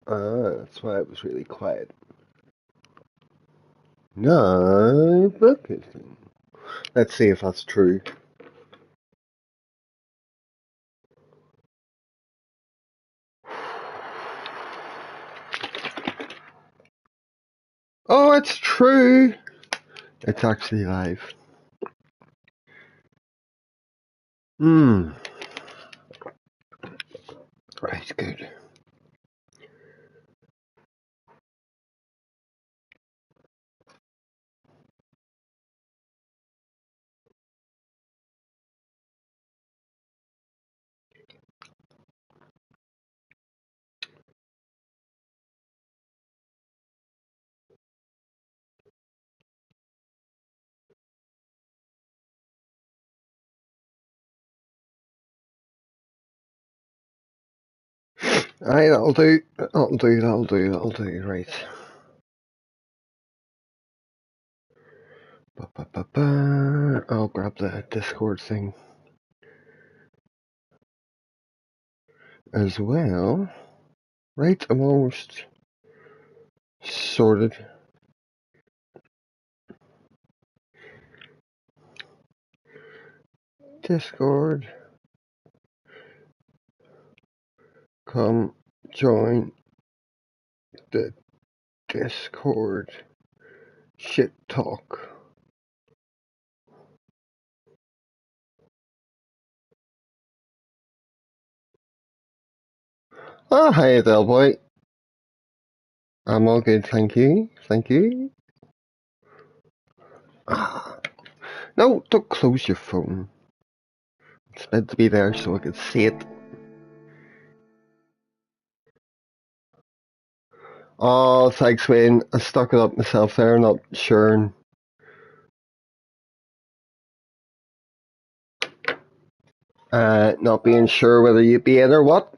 That's why it was really quiet. No bucket. Let's see if that's true. Oh, it's true. It's actually live. Right, good. Aye, that'll do. That'll do. That'll do. That'll do. Right. I'll grab the Discord thing as well. Right, I'm almost sorted. Discord. Come join the Discord. Shit talk. Oh, hi, Del boy. I'm all good, thank you. Thank you. No, don't close your phone. It's meant to be there so I can see it. Oh, thanks, Wayne. I stuck it up myself there, not sure. Not being sure whether you'd be in or what.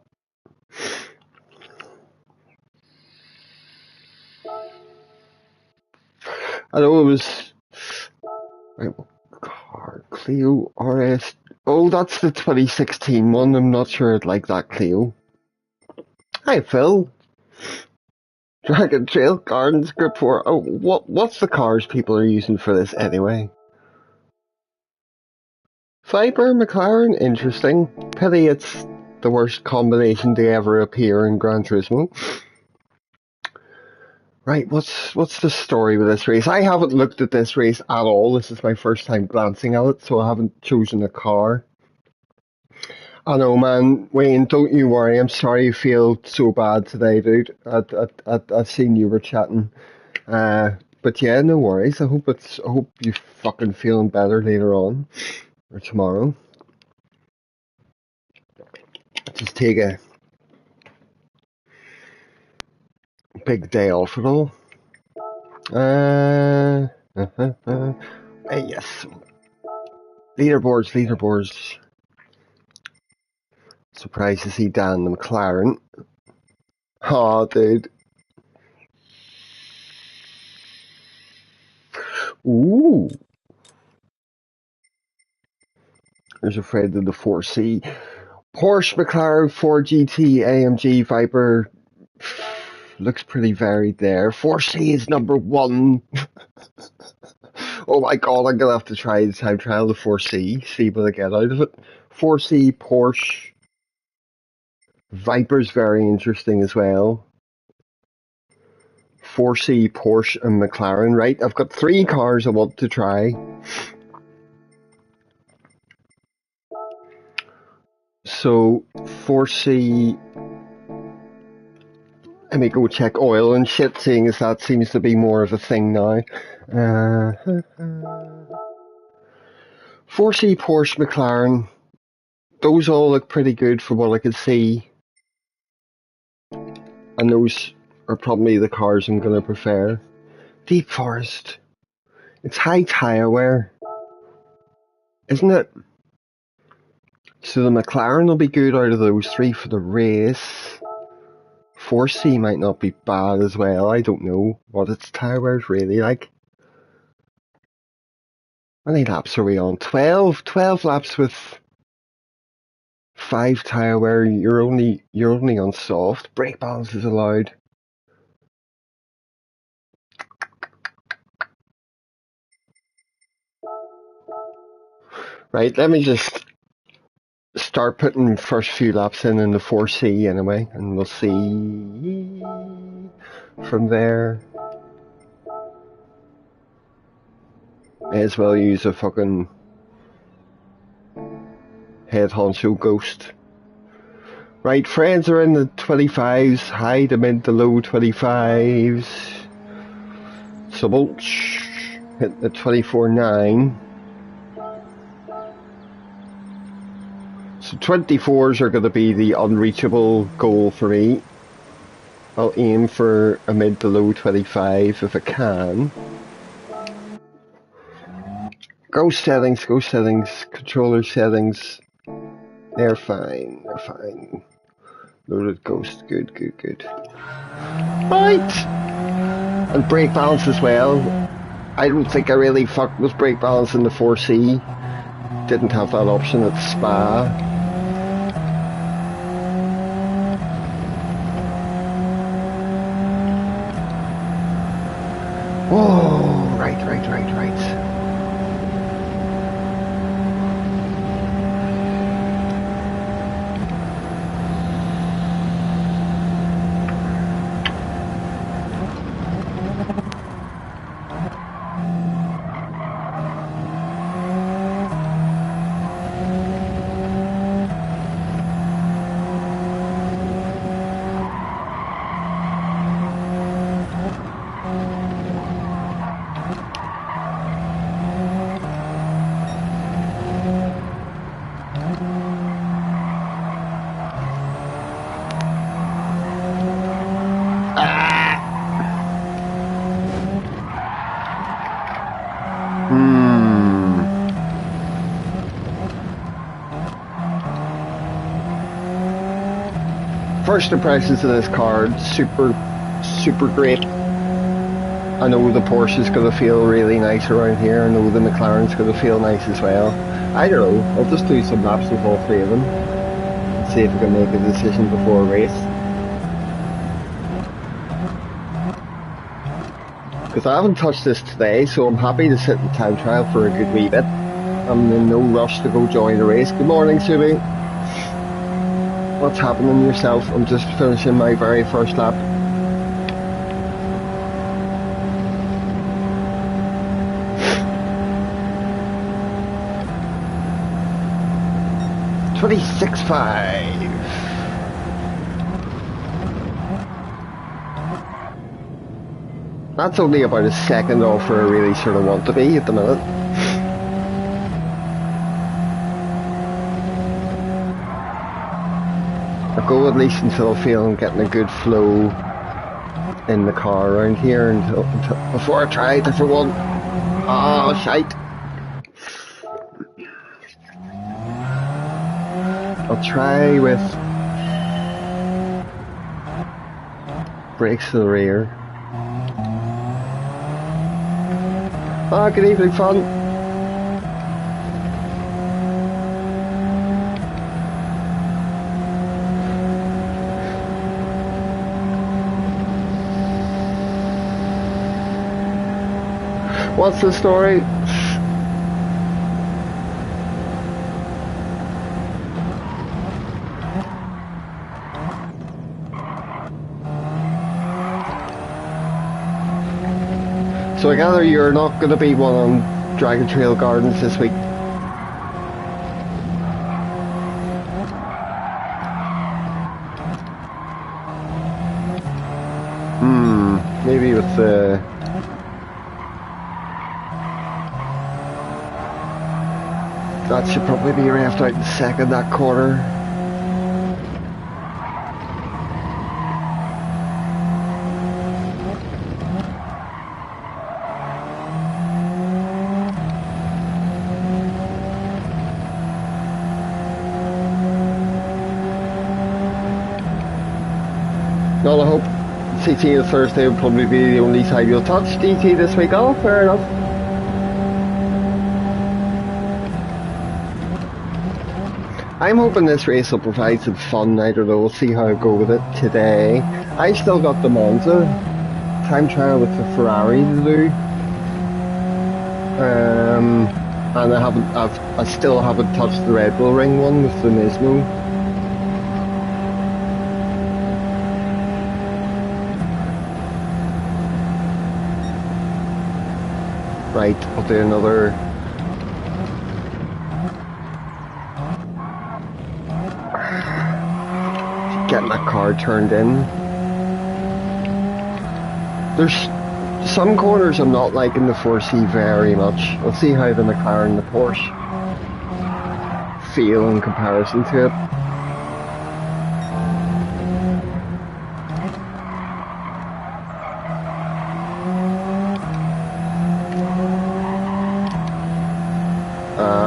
I know it was. Right, car, Clio RS. Oh, that's the 2016 one. I'm not sure I'd like that Clio. Hi, Phil. Dragon Trail Gardens Grip 4. Oh, what's the cars people are using for this anyway? Viper McLaren, interesting. Pity it's the worst combination to ever appear in Gran Turismo. Right, what's the story with this race? I haven't looked at this race at all. This is my first time glancing at it, so I haven't chosen a car. I know, man. Wayne, don't you worry. I'm sorry you feel so bad today, dude. I've seen you were chatting. But yeah, no worries. I hope you fucking feeling better later on or tomorrow. Just take a big day off and all. Yes. Leaderboards. Surprised to see Dan the McLaren. Oh, dude. Ooh. There's a friend in the 4C. Porsche, McLaren, 4GT, AMG, Viper. Looks pretty varied there. 4C is number one. Oh my god, I'm gonna have to try the time trial the 4C, see what I get out of it. 4C, Porsche. Viper's very interesting as well. 4C, Porsche, and McLaren, right? I've got 3 cars I want to try. So, 4C, let me go check oil and shit, seeing as that seems to be more of a thing now. 4C, Porsche, McLaren, those all look pretty good from what I can see. And those are probably the cars I'm going to prefer. Deep Forest. It's high tire wear, isn't it? So the McLaren will be good out of those 3 for the race. 4C might not be bad as well. I don't know what its tire wear is really like. How many laps are we on? 12? 12 laps with 5 tyre wear, you're only on soft. Brake balance is allowed. Right, let me just start putting first few laps in the 4C anyway, and we'll see from there. May as well use a fucking head honcho ghost. Right, friends are in the 25s, high to mid to low 25s. Subulch hit the 24.9. So 24s are going to be the unreachable goal for me. I'll aim for a mid to low 25 if I can. Ghost settings, controller settings. They're fine. Loaded ghost, good. Right! And brake balance as well. I don't think I really fucked with brake balance in the 4C. Didn't have that option at Spa. Whoa, right. First impressions of this car, super great. I know the Porsche's going to feel really nice around here. I know the McLaren's going to feel nice as well. I don't know, I'll just do some laps with all three of them. See if I can make a decision before a race. Because I haven't touched this today, so I'm happy to sit in time trial for a good wee bit. I'm in no rush to go join the race. Good morning, Subi. What's happening yourself? I'm just finishing my very first lap. $26.5. That's only about a second off where I really sort of want to be at the minute. I'll go at least until I feel I'm getting a good flow in the car around here until before I try a different one. Oh, shite. I'll try with brakes to the rear. Ah, good evening, fun. What's the story? So I gather you're not going to be one on Dragon Trail Gardens this week? Maybe with the... That should probably be revved out in second, that corner. Well, I hope CT and Thursday will probably be the only time you'll touch GT this week. Oh, fair enough. I'm hoping this race will provide some fun. I don't know, we'll see how I go with it today. I still got the Monza time trial with the Ferrari to do. And I still haven't touched the Red Bull Ring one with the Nismo. Right, I'll do another. Get my car turned in. There's some corners I'm not liking the 4C very much. We'll see how the McLaren and the Porsche feel in comparison to it.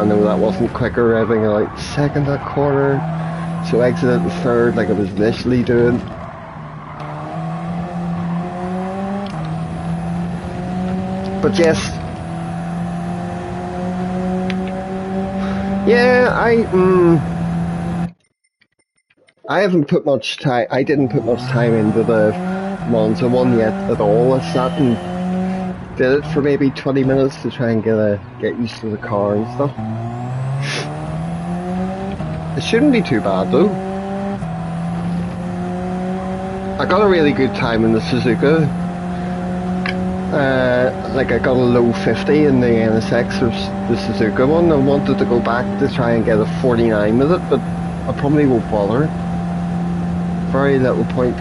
No, that wasn't quicker revving out second that corner. So exit at the third like I was initially doing. But yes, yeah, I haven't put much time. I didn't put much time into the Monza one yet at all. I sat and did it for maybe 20 minutes to try and get used to the car and stuff. It shouldn't be too bad though. I got a really good time in the Suzuka. Like I got a low 50 in the NSX or the Suzuka one. I wanted to go back to try and get a 49 with it, but I probably won't bother. Very little point.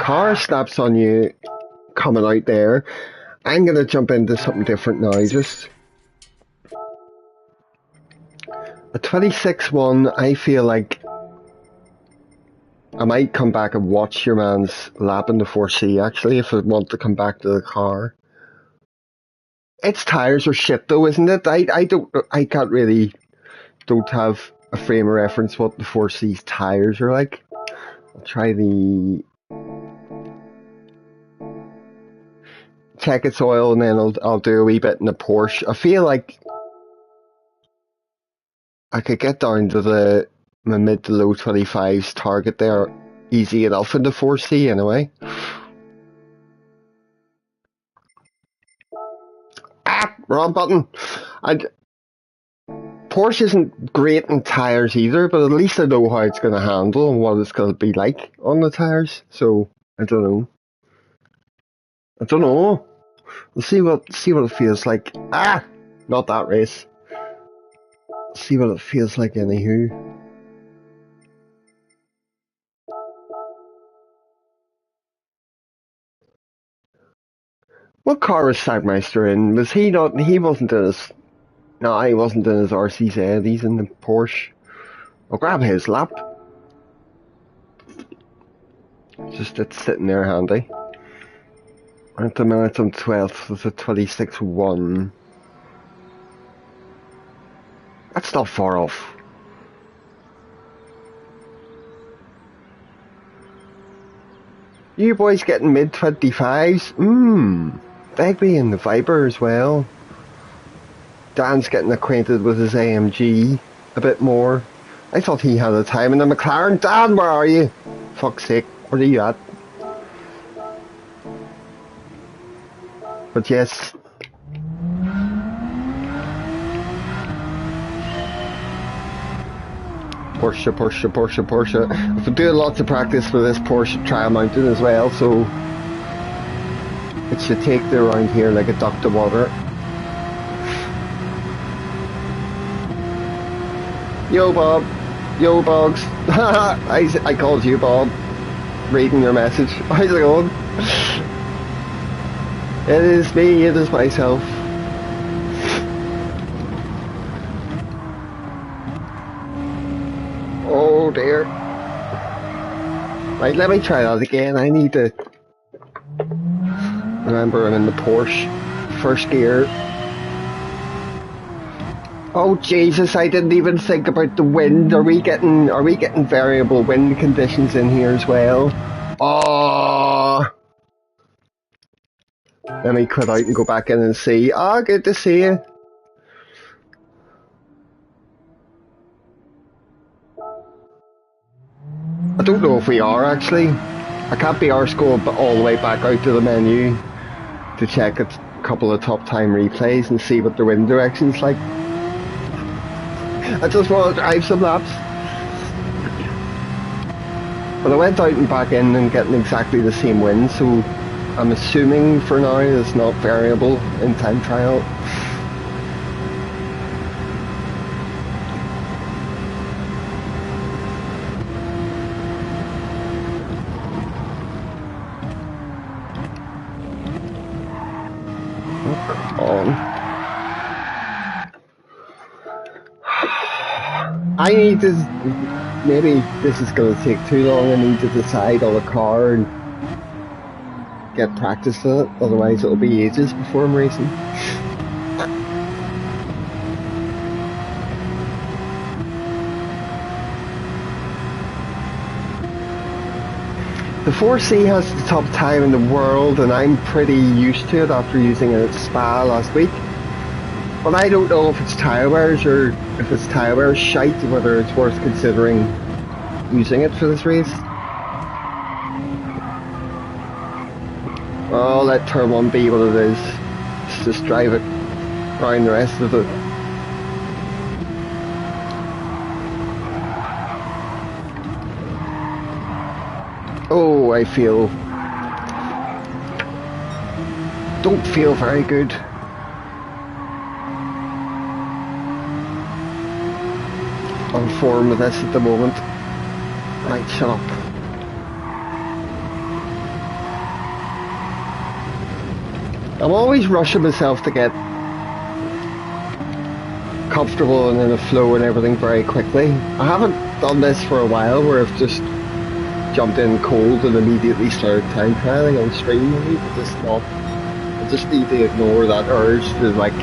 Car snaps on you coming out there. I'm gonna jump into something different now, just a 26-1. I feel like I might come back and watch your man's lap in the 4C actually if I want to come back to the car. Its tires are shit though, isn't it? I can't really, don't have a frame of reference what the 4C's tires are like. I'll try the check its oil and then I'll do a wee bit in the Porsche. I feel like I could get down to the mid to low 25s target there easy enough in the 4C anyway. Ah, wrong button. Porsche isn't great in tyres either, but at least I know how it's going to handle and what it's going to be like on the tyres. So I don't know. We'll see what it feels like. Ah, not that race. See what it feels like anywho. What car was Sagmeister in? Was he not? He wasn't in his. No, he wasn't in his RCZ. He's in the Porsche. I'll grab his lap. Just it's sitting there handy. At the minute I'm 12th with a 26-1. That's not far off. You boys getting mid-25s? Begbie and the Viper as well. Dan's getting acquainted with his AMG a bit more. I thought he had a time in the McLaren. Dan, where are you? Fuck's sake, where are you at? But yes. Porsche. I've been doing lots of practice with this Porsche trial mountain as well, so it should take the around here like a duck to water. Yo Bob, yo Boggs. I called you Bob, reading your message. How's it going? It is me, it is myself. Oh dear. Right, let me try that again. I need to remember I'm in the Porsche. First gear. Oh Jesus, I didn't even think about the wind. Are we getting variable wind conditions in here as well? Oh, Let me quit out and go back in and see. Ah, good to see you. I don't know if we are actually. I can't be arsed going all the way back out to the menu to check a couple of top time replays and see what the wind direction's like. I just want to drive some laps. But I went out and back in and getting exactly the same wind, so I'm assuming for now it's not variable in time trial. I need to, maybe this is going to take too long. I need to decide on a car and get practice in it, otherwise it'll be ages before I'm racing. The 4C has the top time in the world, and I'm pretty used to it after using it at Spa last week. But I don't know if it's tyre wears or if it's tyre wears shite, whether it's worth considering using it for this race. Oh, let turn 1 be what it is. Let's just drive it around the rest of it. Oh, I don't feel very good. On form with this at the moment. Right, shut up. I'm always rushing myself to get comfortable and in a flow and everything very quickly. I haven't done this for a while where I've just jumped in cold and immediately started time trialing on stream. I just need to ignore that urge to like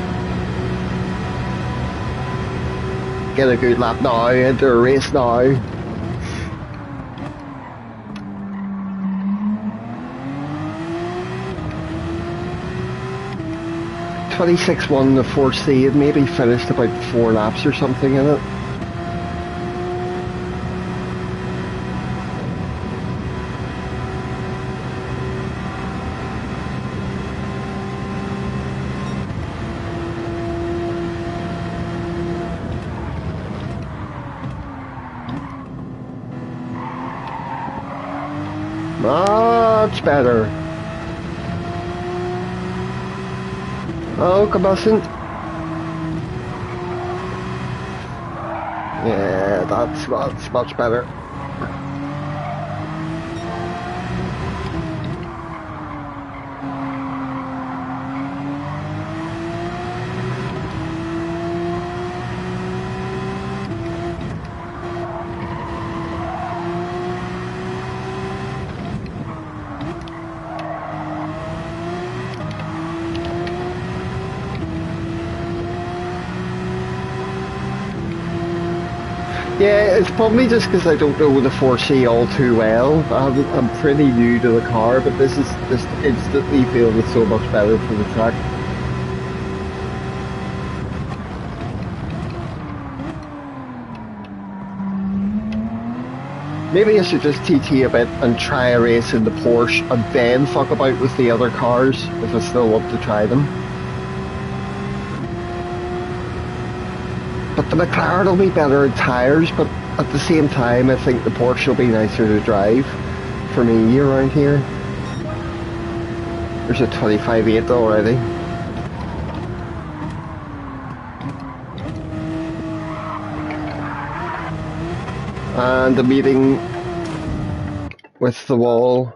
get a good lap now, enter a race now. .26.1 the 4C had maybe finished about 4 laps or something in it. Much better. Oh, combustion. Yeah, that's much better. Yeah, it's probably just because I don't know the 4C all too well. I'm pretty new to the car, but this instantly feels it's so much better for the track. Maybe I should just TT a bit and try a race in the Porsche and then fuck about with the other cars if I still want to try them. But the McLaren will be better in tyres, but at the same time I think the Porsche will be nicer to drive for me around here. There's a 25.8 already. And the meeting with the wall.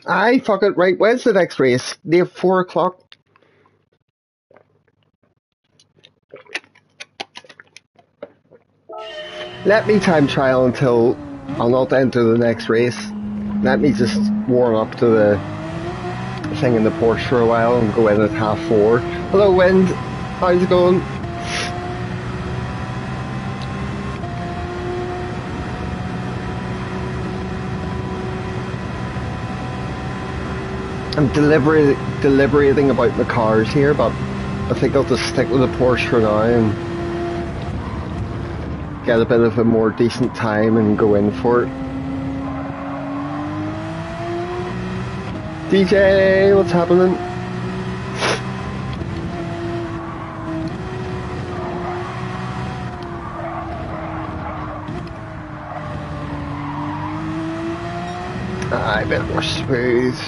Aye, fuck it, right, when's the next race? Near 4 o'clock? Let me time trial until I'll not enter the next race. Let me just warm up to the thing in the Porsche for a while and go in at 4:30. Hello, Wind. How's it going? I'm deliberating about the cars here, but I think I'll just stick with the Porsche for now and get a bit of a more decent time and go in for it. DJ, what's happening? A bit more smooth.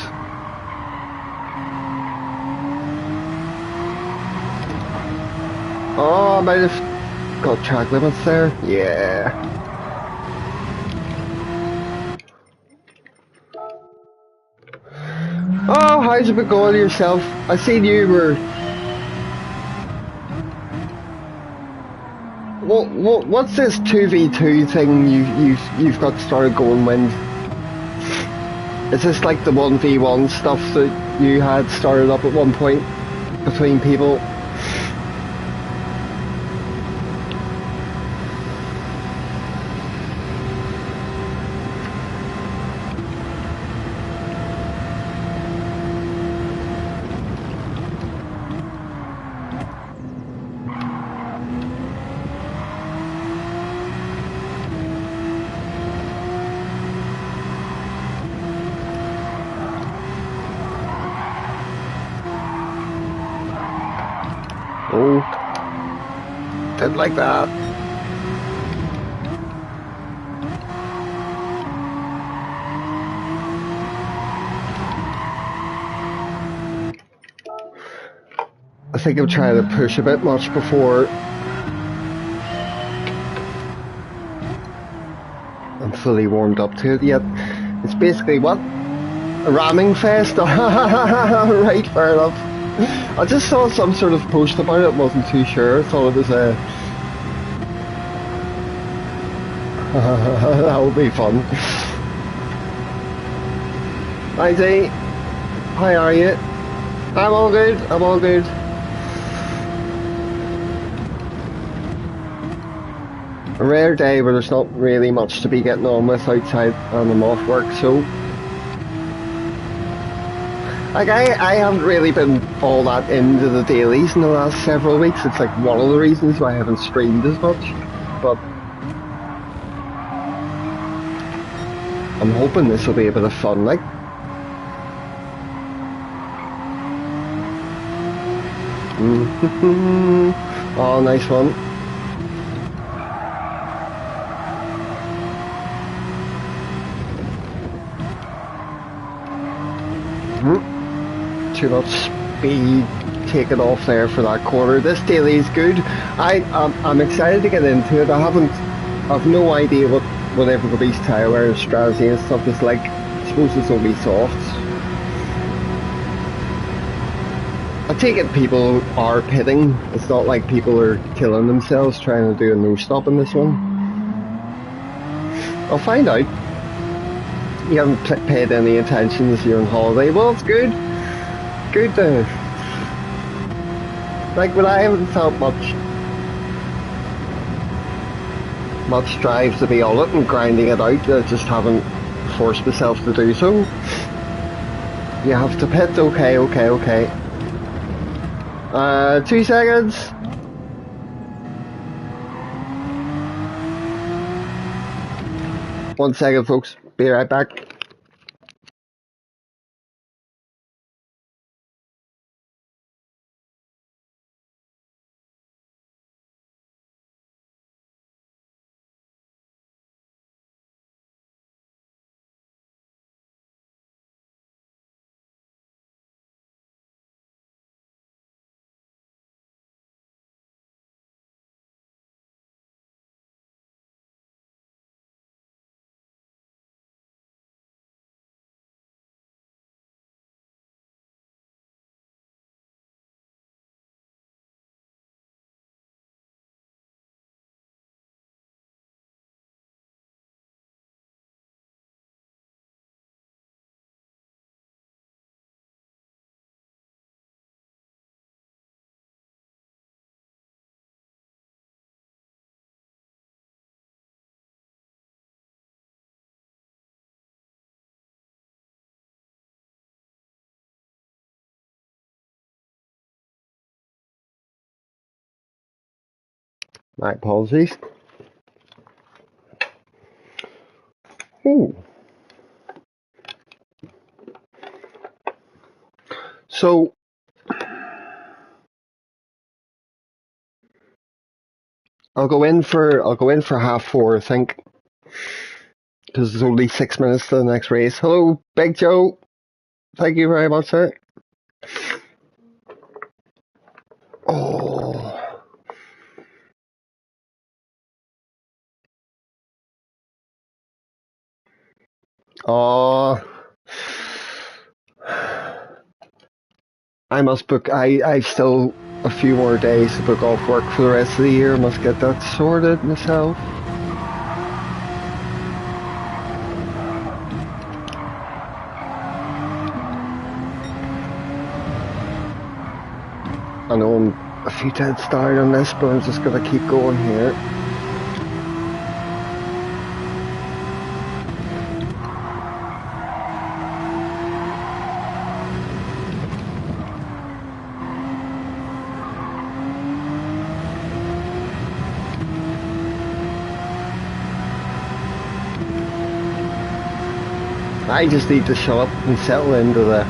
Oh, I might have got track limits there. Yeah. Oh, how's it been going yourself? I seen you were. What's this 2v2 thing you've got started going when? Is this like the 1v1 stuff that you had started up at one point between people? Oh, didn't like that. I think I'm trying to push a bit much before I'm fully warmed up to it yet. It's basically what? A ramming fest? Right, fair enough. I just saw some sort of post about it, wasn't too sure. I thought it was a... that would be fun. Hi Z, how are you? I'm all good, I'm all good. A rare day where there's not really much to be getting on with outside and I'm off work, so... Like, I haven't really been all that into the dailies in the last several weeks. It's like one of the reasons why I haven't streamed as much. But I'm hoping this will be a bit of fun, like. Oh, nice one. Too much speed taken off there for that corner. This daily is good. I'm excited to get into it. I've no idea what everybody's tyre wear and strategy and stuff is like. I suppose it's only softs. I take it people are pitting. It's not like people are killing themselves trying to do a no stop in this one. I'll find out. You haven't paid any attention as you're on holiday. Well, it's good. Good to... Like, when I haven't felt much drive to be on it and grinding it out, I just haven't forced myself to do so. You have to pit, okay. 2 seconds. One second, folks. Be right back. My apologies. Ooh. So I'll go in for 4:30, I think, because there's only 6 minutes to the next race. Hello, Big Joe. Thank you very much, sir. Oh. Oh. I must book. I've still a few more days to book off work for the rest of the year. Must get that sorted myself. I know I'm a few tenths down on this, but I'm just gonna keep going here. I just need to shut up and settle into the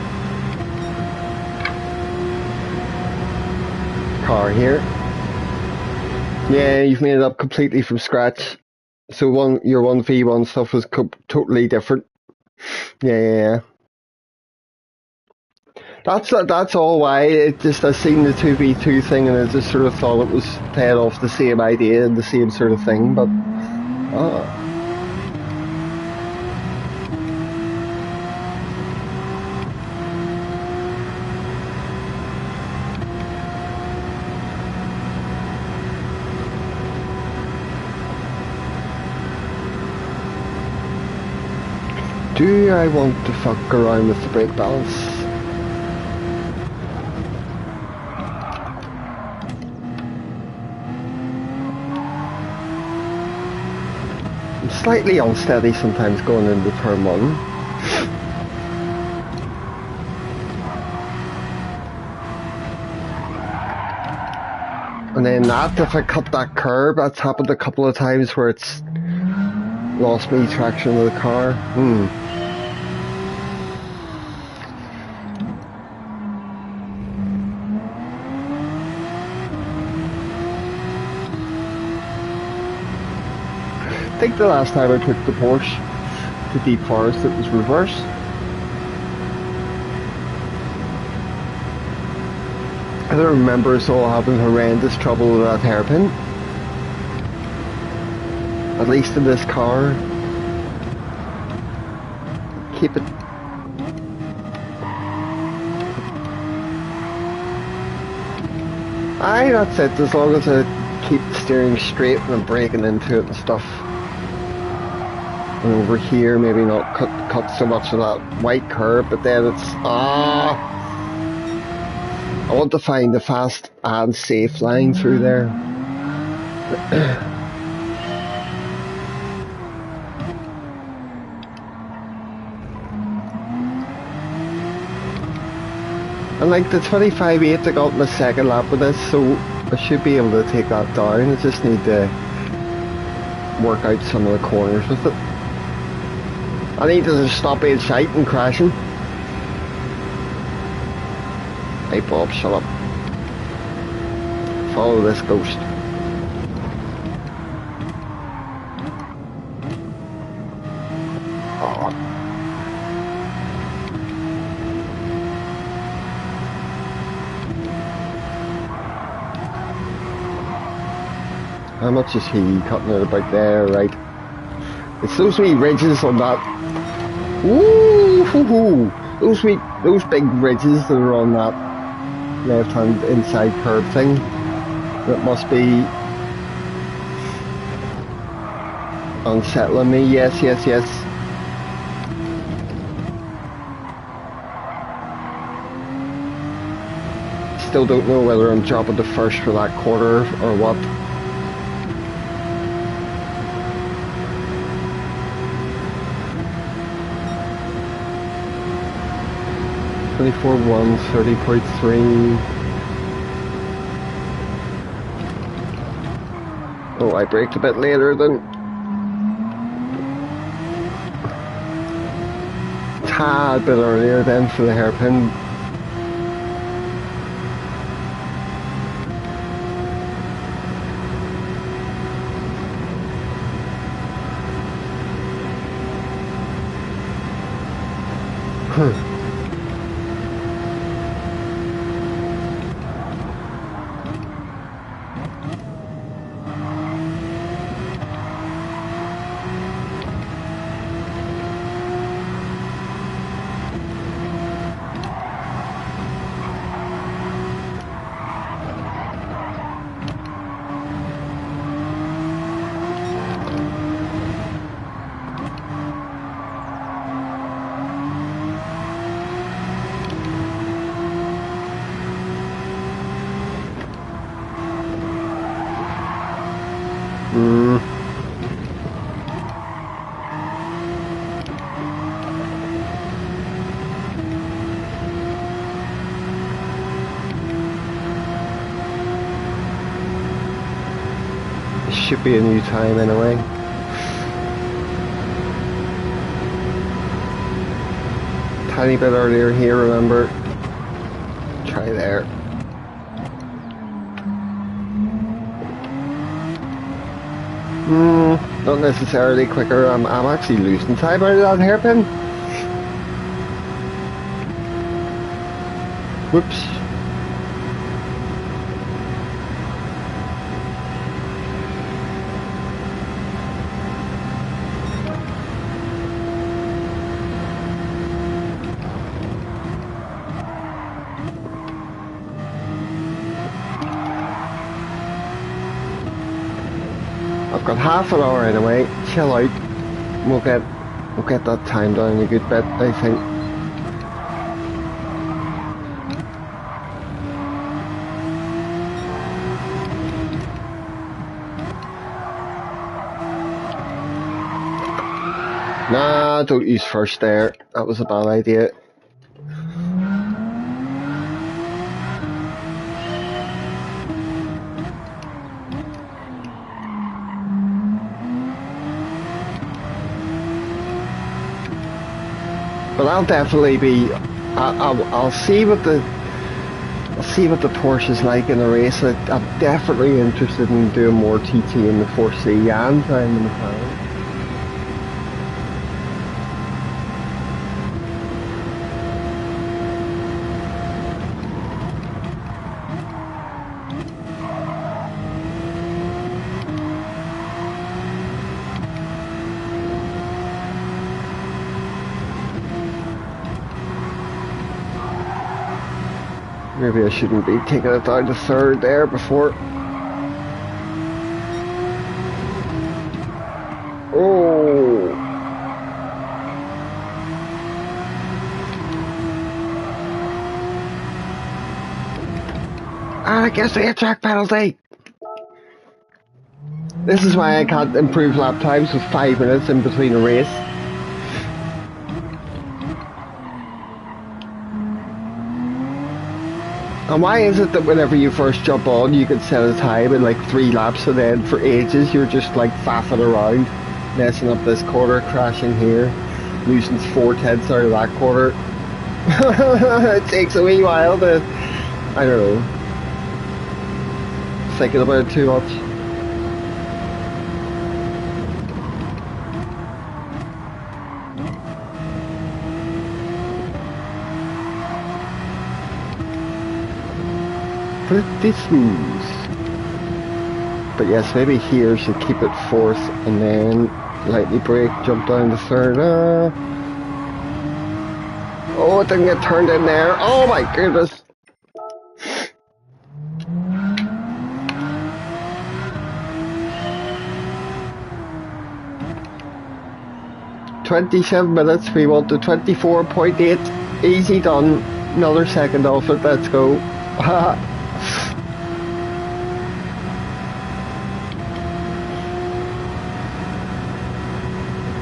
car here. Yeah, you've made it up completely from scratch. So your 1v1 stuff was totally different. Yeah. That's all why. I seen the 2v2 thing and I just sort of thought it was playing off the same idea and the same sort of thing, but do I want to fuck around with the brake balance? I'm slightly unsteady sometimes going into turn one. And then if I cut that curb, that's happened a couple of times where it's lost me traction of the car. I think the last time I took the Porsche to Deep Forest it was reverse. I don't remember us all having horrendous trouble with that hairpin. At least in this car. Keep it. Aye, that's it. As long as I keep the steering straight when I'm braking into it and stuff. And over here, maybe not cut so much of that white curve, but then it's I want to find the fast and safe line through there. And like the 25.8 I got in the second lap with this, so I should be able to take that down. I just need to work out some of the corners with it. I need to just stop being shite and crashing. Hey Bob, shut up. Follow this ghost. Oh. How much is he cutting it about there, right? It's those wee ridges on that. Ooh, hoo, hoo. Those big ridges that are on that left-hand inside curve thing. That must be unsettling me. Yes. Still don't know whether I'm dropping the first for that quarter or what. (24.1, 30.3). Oh, I braked a bit later than... tad bit earlier then for the hairpin. Should be a new time anyway. Tiny bit earlier here, remember. Try there. Not necessarily quicker. I'm actually losing time out of that hairpin. Whoops. I've got half an hour anyway. Chill out. We'll get that time down a good bit, I think. Nah, don't use first there. That was a bad idea. But I'll definitely be. I'll see what the Porsche's like in a race. I'm definitely interested in doing more TT in the 4C and time in the final. Maybe I shouldn't be taking it down to third there before. Oh! And I guess they get track penalty! This is why I can't improve lap times with 5 minutes in between a race. And why is it that whenever you first jump on, you can set a time in like 3 laps, and then for ages you're just like faffing around, messing up this corner, crashing here, losing 4/10 out of that corner. It takes a wee while to, I don't know, thinking about it too much. Pretty smooth. But yes, maybe here should keep it fourth and then lightly brake, jump down to third. Oh, it didn't get turned in there. Oh my goodness. "27 minutes, we want to 24.8. Easy done. Another second off it, let's go."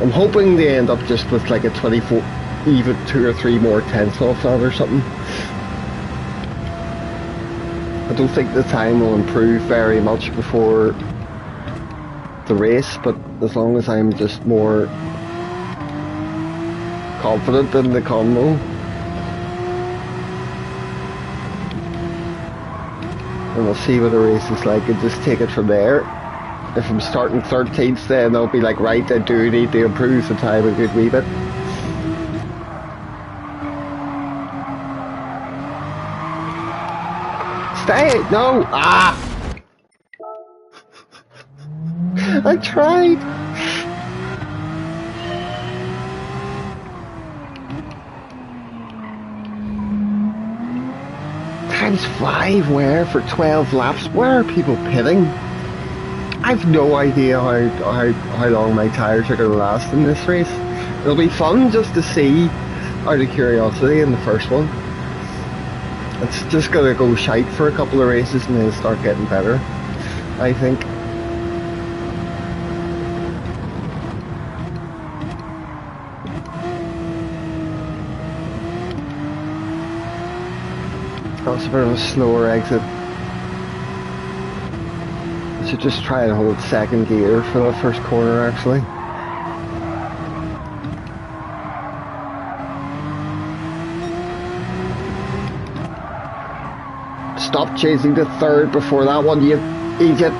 I'm hoping they end up just with like a 24, even 2 or 3 more tenths off that or something. I don't think the time will improve very much before the race, but as long as I'm just more confident in the combo. And we'll see what the race is like and just take it from there. If I'm starting 13th, then I'll be like, right, I do need to improve the time a good wee bit. Stay! No! Ah! I tried! ×5 where for 12 laps? Where are people pitting? I've no idea how long my tyres are going to last in this race. It'll be fun just to see, out of curiosity, in the first one. It's just going to go shite for a couple of races and then start getting better, I think. That was a bit of a slower exit. I should just try and hold second gear for the first corner, actually. Stop chasing the third before that one, you idiot.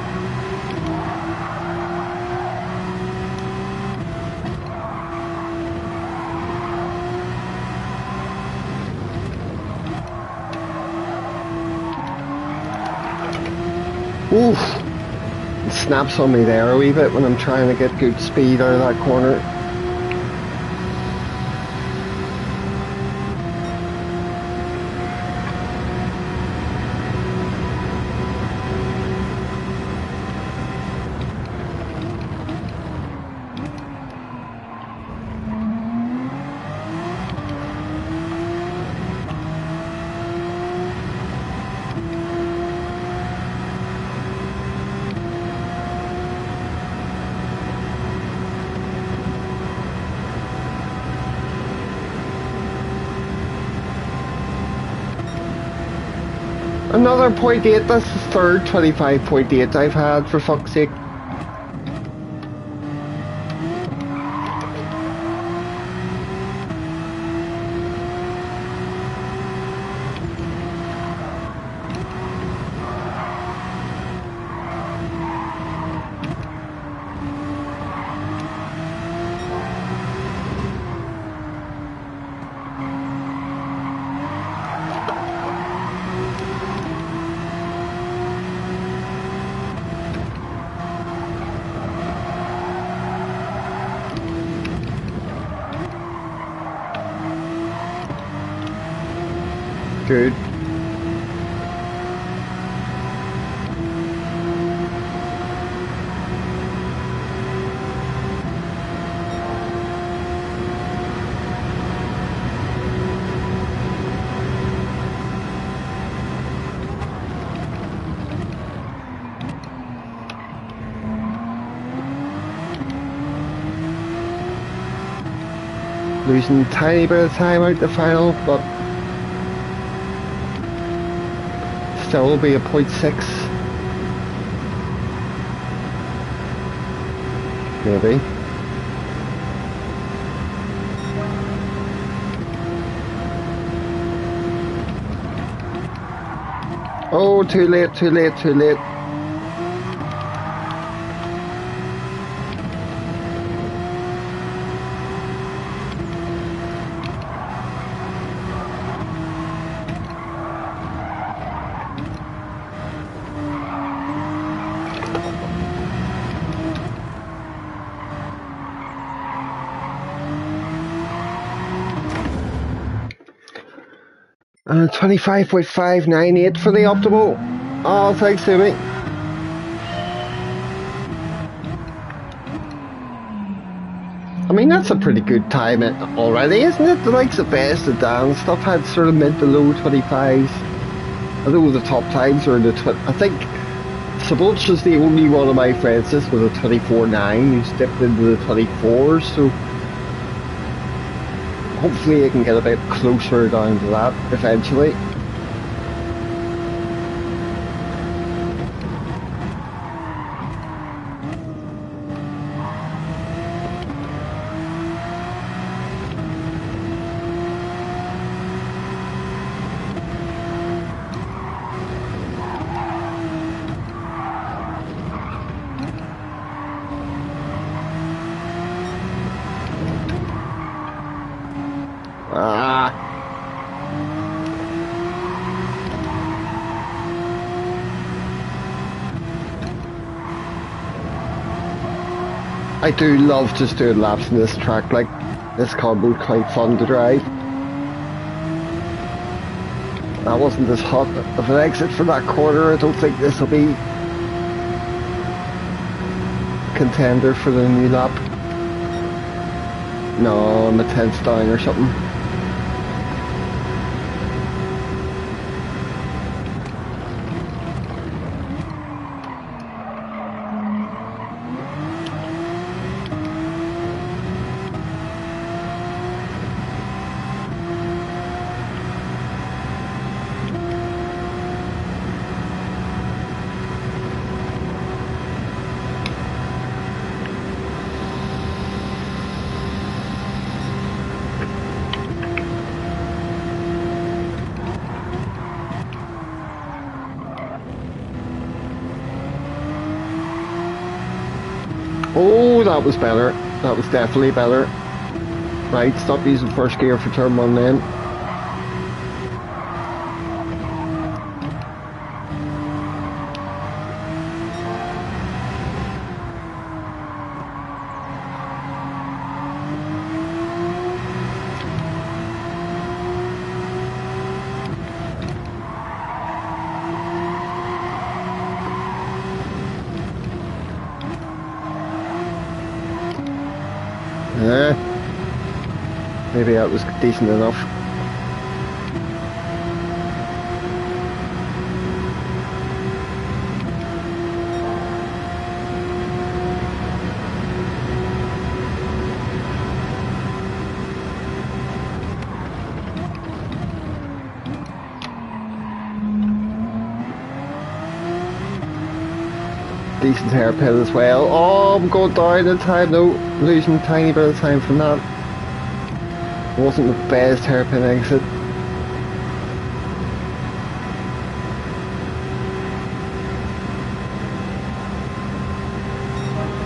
Oof. It snaps on me there a wee bit when I'm trying to get good speed out of that corner. Another 0.8, that's the third 25.8 I've had, for fuck's sake. Good. Losing a tiny bit of time out the final, but still will be a 0.6. Maybe. Oh, too late, too late, too late. And 25.598 for the optimal. Oh, thanks to me. I mean, that's a pretty good time already, isn't it? The likes of Best and Dan stuff had sort of mid to low 25s. I know the top times are in the I think Sabulch is the only one of my friends with a 24.9 who's dipped into the 24s, so hopefully I can get a bit closer down to that eventually. I do love just doing laps in this track, like, this combo's quite fun to drive. That wasn't as hot of an exit from that corner. I don't think this will be contender for the new lap. No, I'm a 10th down or something. Oh, that was better. That was definitely better. Right, stop using first gear for turn 1 then. Maybe that was decent enough. Decent hairpin as well. Oh, I'm going down in time though, losing a tiny bit of time from that. Wasn't the best hairpin exit.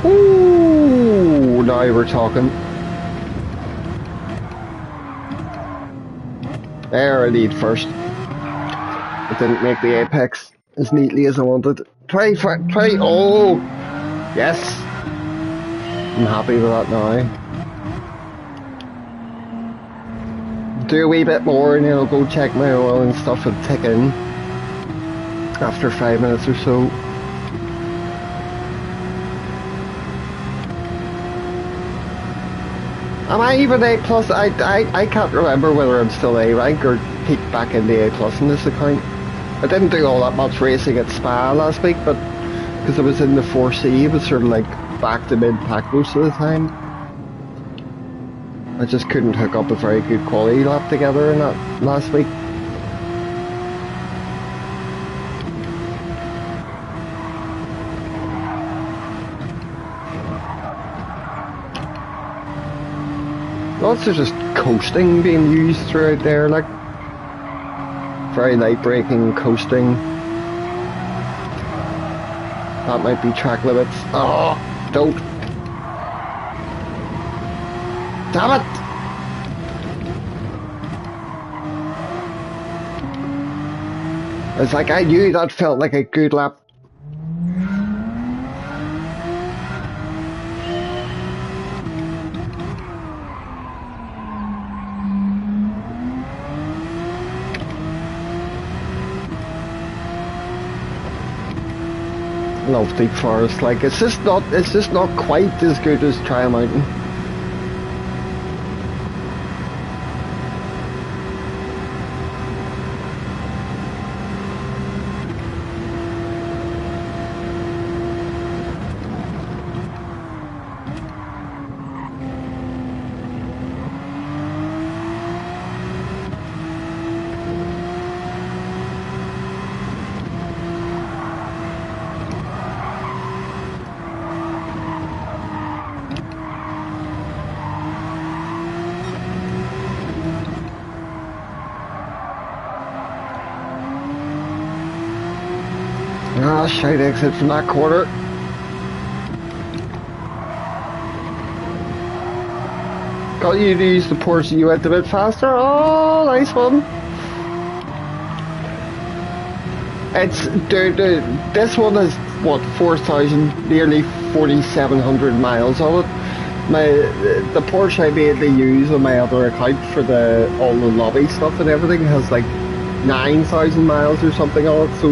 Ooh, now we're talking. There, I need first. I didn't make the apex as neatly as I wanted. Try, oh! Yes! I'm happy with that now. Do a wee bit more and then I'll go check my oil and stuff and tick in after 5 minutes or so. Am I even A+? I can't remember whether I'm still A rank or peaked back into A+ in this account. I didn't do all that much racing at Spa last week, but because I was in the 4C, it was sort of like back to mid-pack most of the time. I just couldn't hook up a very good quality lap together in that last week. Lots of just coasting being used throughout there, like very light braking, coasting. That might be track limits. Oh, don't. Damn it! It's like I knew that felt like a good lap. Love Deep Forest, like it's just not quite as good as Trial Mountain. Ah, shite exit from that corner. Got you to use the Porsche, you went a bit faster. Oh, nice one. It's, dude, this one is what, 4,000, nearly 4,700 miles on it. The Porsche I mainly use on my other account for all the lobby stuff and everything has like 9,000 miles or something on it, so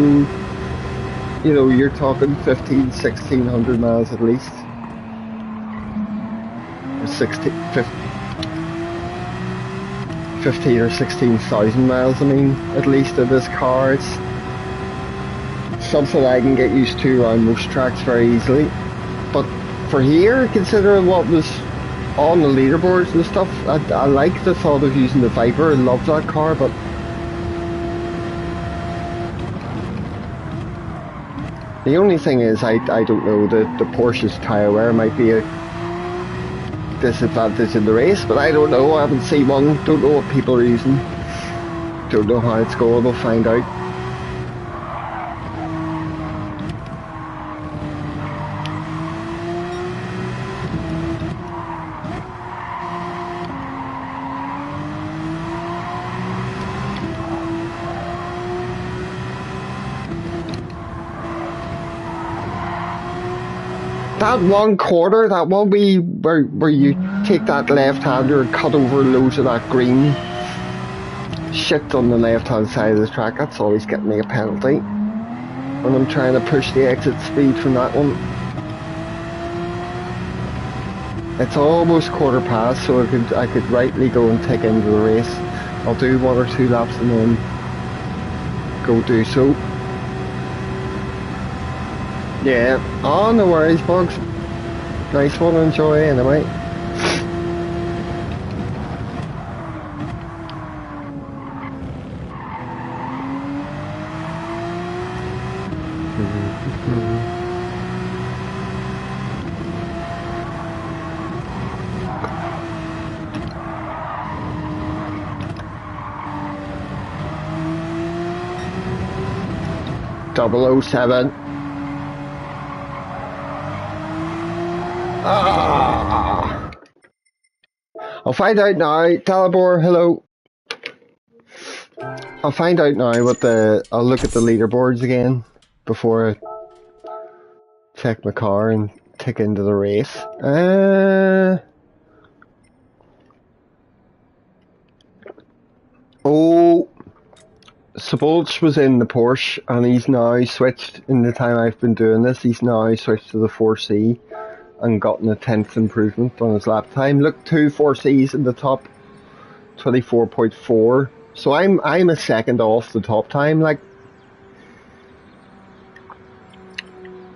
you know, you're talking 1,600 miles at least. Or 15 or 16,000 miles, I mean, at least of this car. It's something I can get used to around most tracks very easily. But for here, considering what was on the leaderboards and stuff, I like the thought of using the Viper. I love that car, but the only thing is, I don't know, the Porsche's tyre wear might be a disadvantage in the race, but I don't know. I haven't seen one, don't know what people are using, don't know how it's going. We'll find out. That one corner, that one where you take that left-hander and cut over loads of that green shit on the left-hand side of the track, that's always getting me a penalty when I'm trying to push the exit speed from that one. It's almost quarter past, so I could rightly go and take into the race. I'll do 1 or 2 laps and then go do so. Yeah, oh, no worries, Bugs. Nice one, enjoy anyway. .007. Ah. I'll find out now. Talibor, hello. I'll find out now what I'll look at the leaderboards again before I check my car and tick into the race. Oh, Sabolch was in the Porsche and he's now switched, in the time I've been doing this, he's now switched to the 4C and gotten a 10th improvement on his lap time. Look, 2 4Cs in the top, 24.4. So I'm a second off the top time. Like,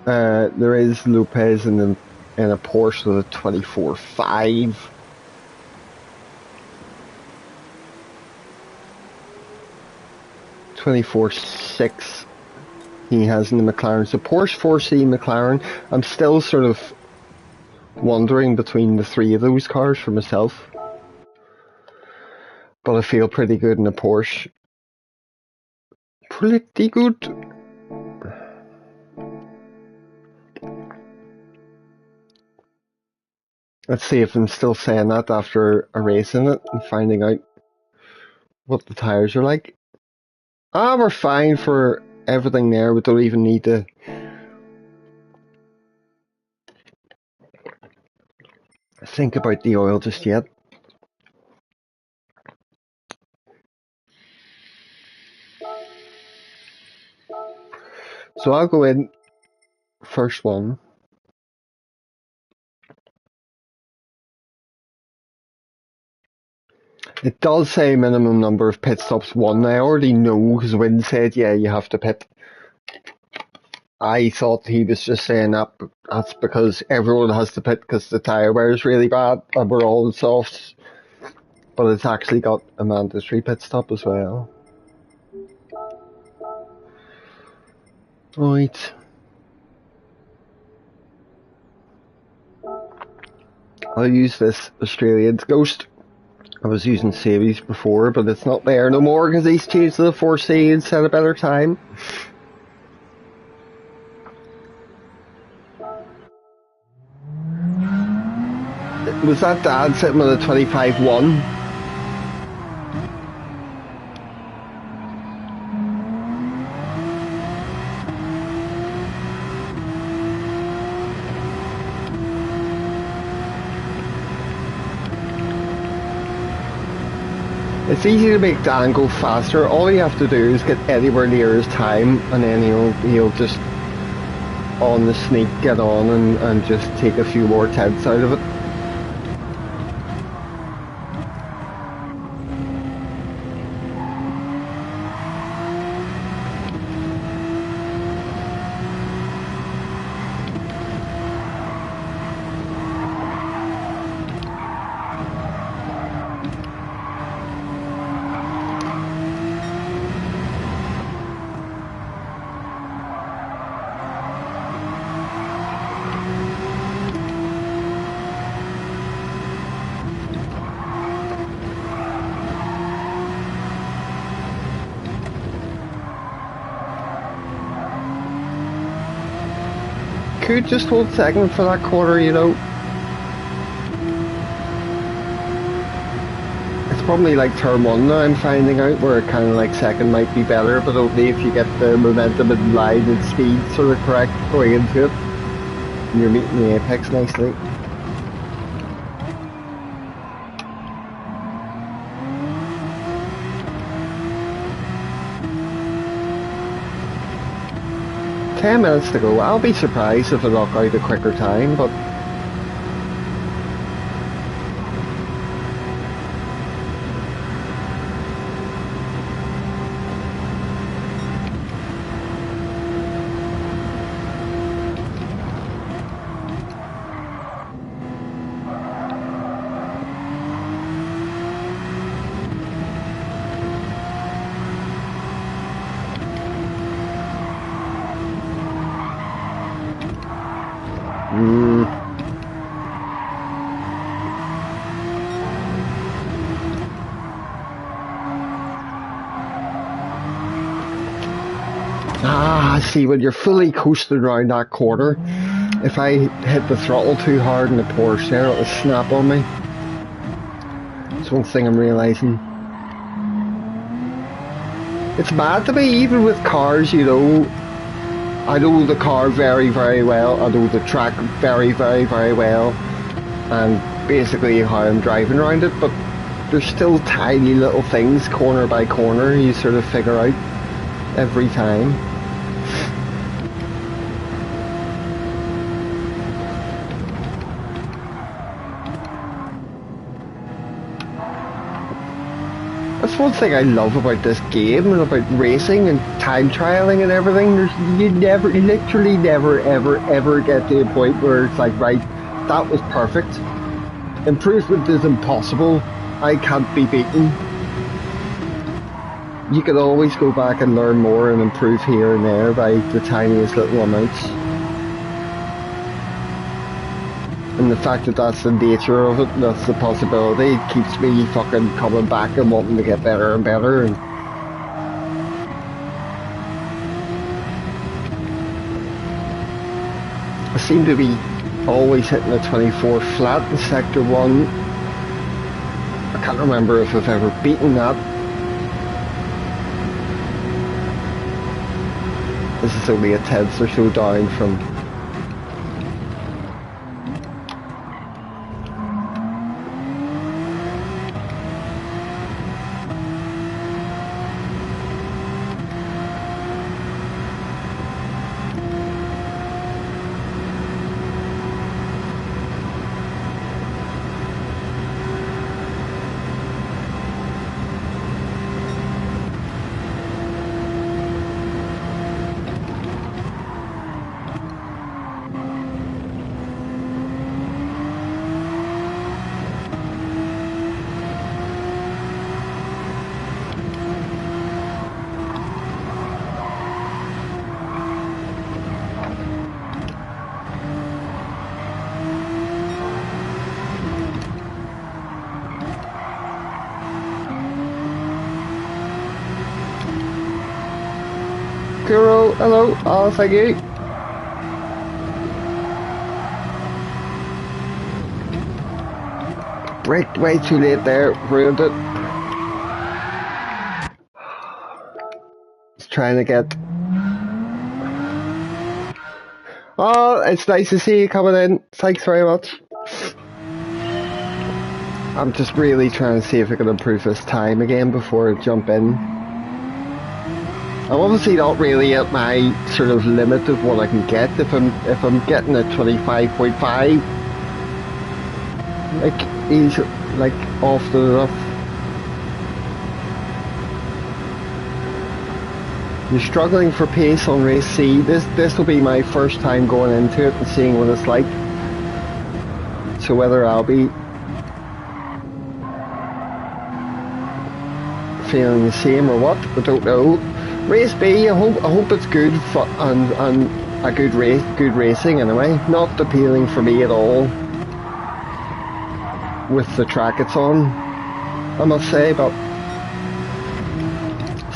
there is Lopez in a Porsche with a 24.5. .24.6 he has in the McLaren. So Porsche 4C McLaren. I'm still sort of wandering between the 3 of those cars for myself, but I feel pretty good in a Porsche. Pretty good. Let's see if I'm still saying that after a race in it and finding out what the tyres are like. Ah, we're fine for everything there. We don't even need to think about the oil just yet. So I'll go in first one. It does say minimum number of pit stops 1. I already know because Wynn said, yeah, you have to pit. I thought he was just saying that, but that's because everyone has to pit because the tyre wear is really bad and we're all in softs. But it's actually got a mandatory pit stop as well. Right. I'll use this Australian Ghost. I was using Savies before, but it's not there no more because he's changed to the 4C and set a better time. Was that Dad sitting with a 25.1? It's easy to make Dan go faster. All you have to do is get anywhere near his time, and then he'll just on the sneak get on and just take a few more tenths out of it. Could just hold second for that quarter, you know. It's probably like turn one now, I'm finding out, where kind of like second might be better, but only if you get the momentum and line and speed sort of correct going into it. And you're meeting the apex nicely. "10 minutes to go. I'll be surprised if I knock out a quicker time, but see, when you're fully coasting around that corner, if I hit the throttle too hard in the Porsche there, it'll snap on me. That's one thing I'm realising. It's mad to me, even with cars, you know, I know the car very, very well, I know the track very, very, very well, and basically how I'm driving around it, but there's still tiny little things, corner by corner, you sort of figure out every time. That's one thing I love about this game and about racing and time trialing and everything. You literally never, ever get to a point where it's like, right, that was perfect. Improvement is impossible. I can't be beaten. You can always go back and learn more and improve here and there by the tiniest little amounts. And the fact that that's the nature of it, that's the possibility, it keeps me fucking coming back and wanting to get better and better. And I seem to be always hitting a 24 flat in Sector 1. I can't remember if I've ever beaten that. This is only a tenth or so down from Kuro, hello, oh thank you. Braked way too late there, ruined it. Just trying to get... Oh, it's nice to see you coming in, thanks very much. I'm just really trying to see if I can improve this time again before I jump in. I'm obviously not really at my sort of limit of what I can get. If I'm getting a 25.5, like easy, like often enough. You're struggling for pace on race C. This will be my first time going into it and seeing what it's like. So whether I'll be feeling the same or what, I don't know. Race B, I hope it's good and a good racing anyway. Not appealing for me at all with the track it's on, I must say, but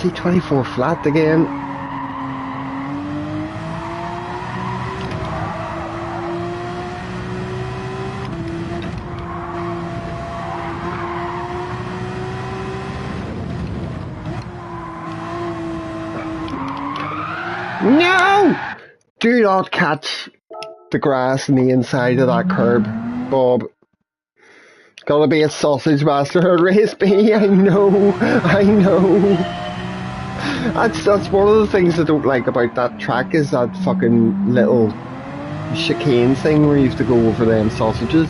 see 24 flat again. No! Do not catch the grass on the inside of that curb, Bob. Gotta be a sausage master at race B, I know. That's one of the things I don't like about that track is that fucking little chicane thing where you have to go over them sausages.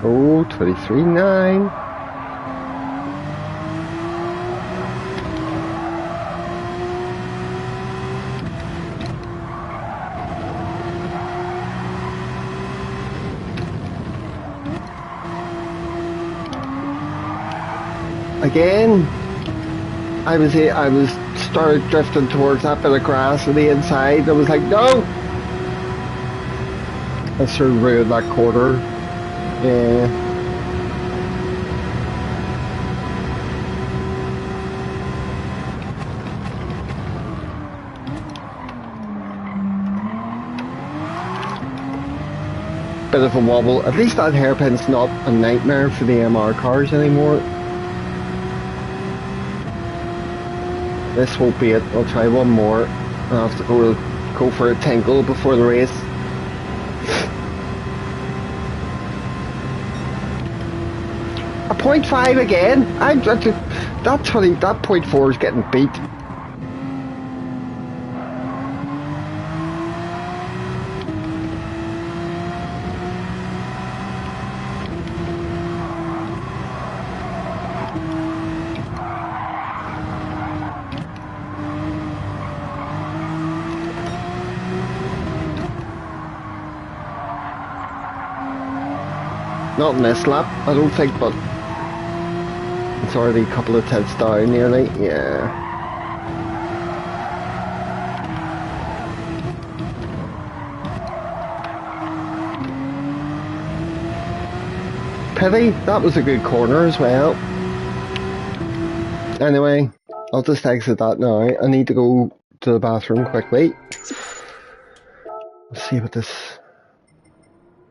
Oh, 23.9. Again, I was started drifting towards that bit of grass on the inside. I was like, no! I sort of ruined that quarter. Yeah. Bit of a wobble. At least that hairpin's not a nightmare for the MR cars anymore. This won't be it. I'll try one more. I'll have to go for a tinkle before the race. A 0.5 again? That 0.4 is getting beat. Not in this lap, I don't think, but it's already a couple of tenths down nearly, yeah. Pity, that was a good corner as well. Anyway, I'll just exit that now. I need to go to the bathroom quickly. Let's see what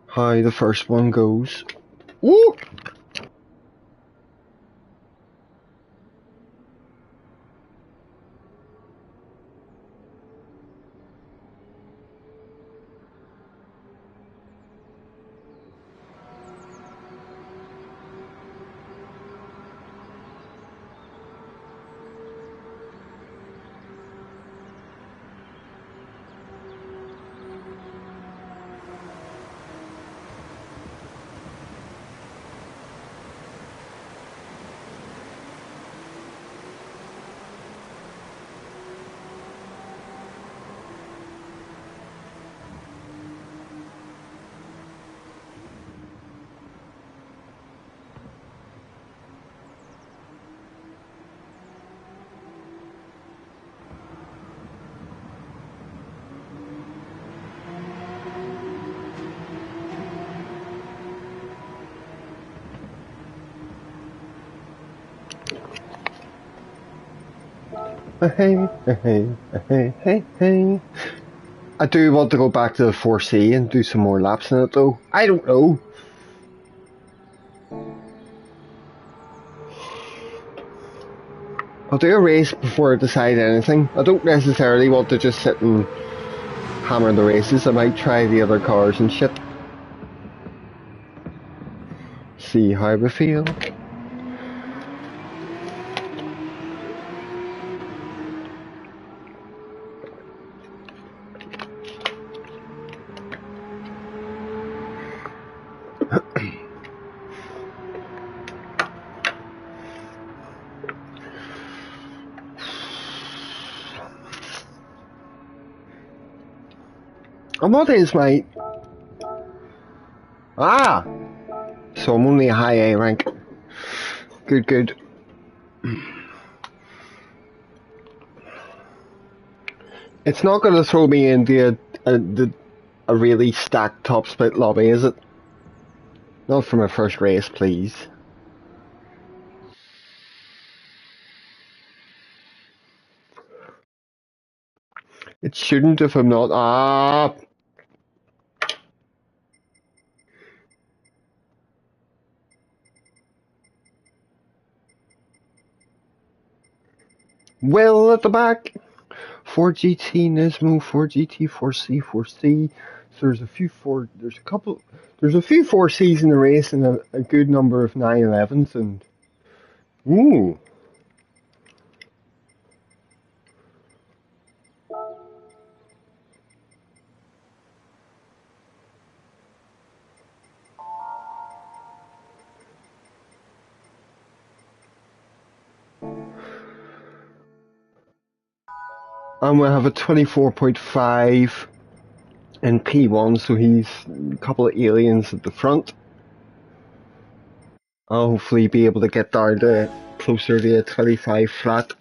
how the first one goes. Woo! Hey, hey, hey, hey, hey. I do want to go back to the 4C and do some more laps in it though. I don't know. I'll do a race before I decide anything. I don't necessarily want to just sit and hammer the races. I might try the other cars and shit. See how we feel. And what is my... Ah! So I'm only a high A rank. Good, good. It's not going to throw me into a really stacked top split lobby, is it? Not for my first race, please. It shouldn't if I'm not... Ah! Will at the back. 4GT, Nismo, 4GT, 4C, 4C. So there's a few there's a few 4Cs in the race and a good number of 911s and... Ooh. And we'll have a 24.5 in P1, so he's a couple of aliens at the front. I'll hopefully be able to get down to closer to a 25 flat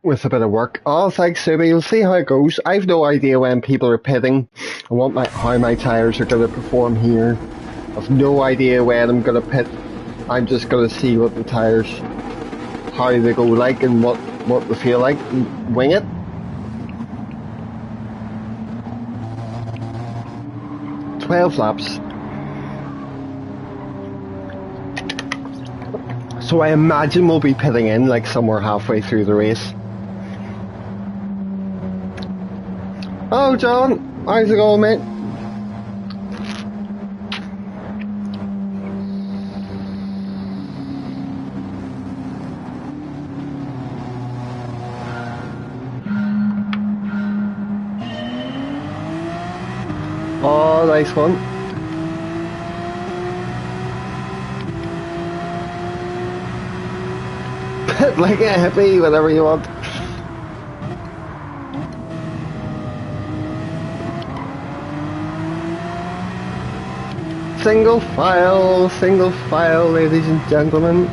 with a bit of work. Oh, thanks, Subi. We'll see how it goes. I've no idea when people are pitting. I want how my tyres are going to perform here. I've no idea when I'm going to pit. I'm just going to see what the tyres, how they go like and what they feel like, and wing it. "12 laps. So I imagine we'll be pitting in like somewhere halfway through the race. Oh, John, how's it going, mate? Oh, nice one. Pit like a hippie, whatever you want. Single file, ladies and gentlemen.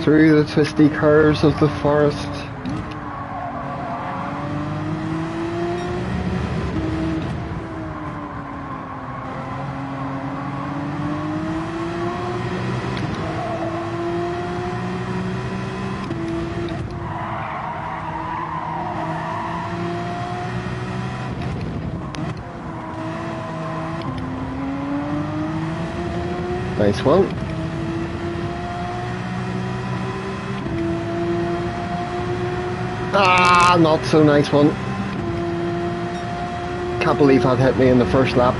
Through the twisty curves of the forest. Nice one. Ah, not so nice one. Can't believe that hit me in the first lap.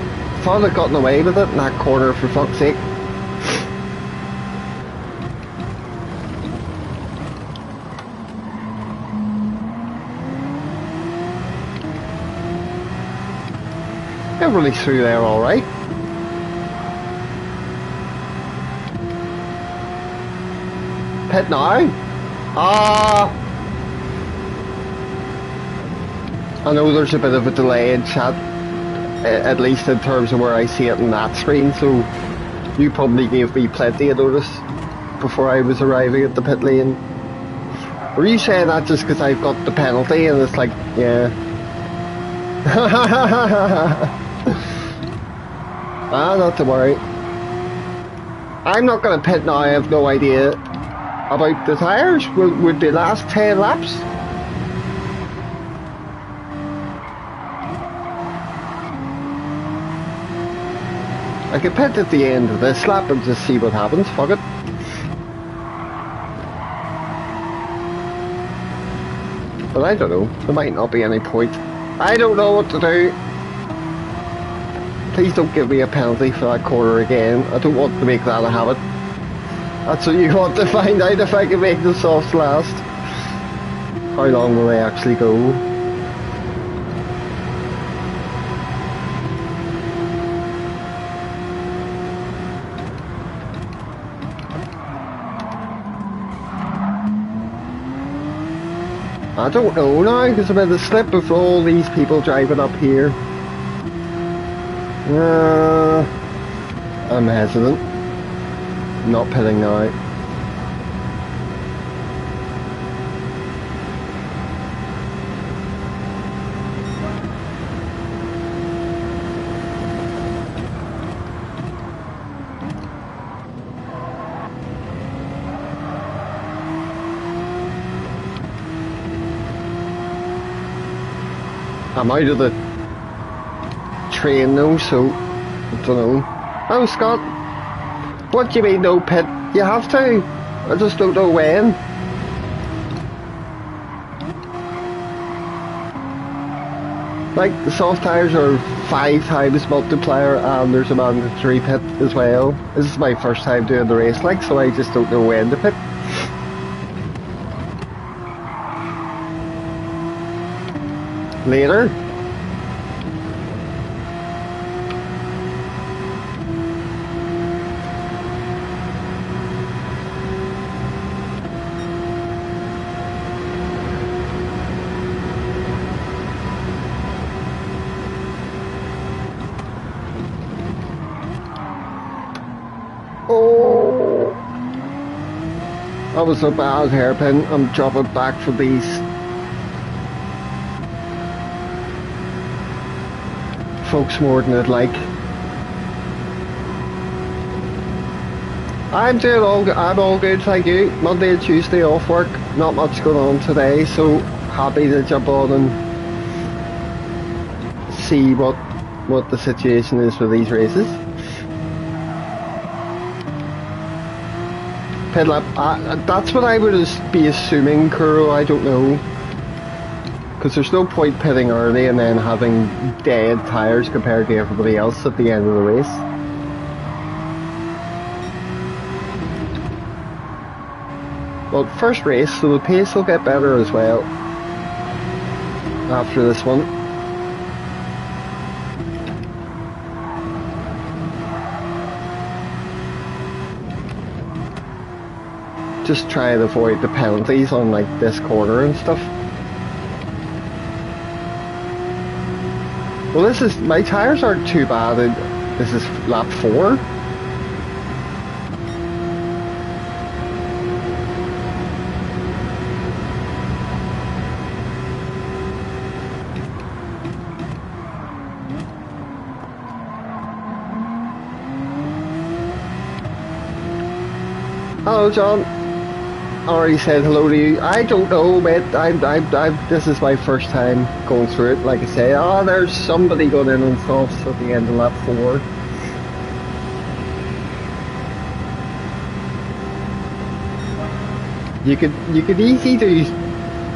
Thought I'd gotten away with it in that corner, for fuck's sake. Everybody's through there alright. Pit now? Ah! I know there's a bit of a delay in chat, at least in terms of where I see it on that screen, so you probably gave me plenty of notice before I was arriving at the pit lane. Were you saying that just because I've got the penalty and it's like, yeah. Ah, not to worry. I'm not going to pit now, I have no idea About the tyres, would they last 10 laps? I could pit at the end of this lap and just see what happens, fuck it. But I don't know, there might not be any point. I don't know what to do. Please don't give me a penalty for that corner again. I don't want to make that a habit. That's what you want to find out, if I can make the softs last. How long will they actually go? I don't know now, because I'm in the slip of all these people driving up here. I'm hesitant. Not pitting now. I'm out of the train though, so I don't know. Oh, Scott, what do you mean no pit? You have to. I just don't know when. Like, the soft tyres are 5 times multiplier and there's a mandatory pit as well. This is my first time doing the race, like, so I just don't know when to pit. Later. Oh, that was a bad hairpin. I'm dropping back for these. Folks more than I'd like. I'm all good, thank you. Monday and Tuesday off work, not much going on today, so happy to jump on and see what the situation is for these races. Pit lap, that's what I would be assuming, Kuro, I don't know. Because there's no point pitting early and then having dead tyres compared to everybody else at the end of the race. Well, first race, so the pace will get better as well after this one. Just try and avoid the penalties on like this corner and stuff. Well, my tyres aren't too bad. This is lap 4. Hello, John. Already said hello to you. I don't know, mate. This is my first time going through it. Like I say, there's somebody going in on softs at the end of lap 4. You could easily do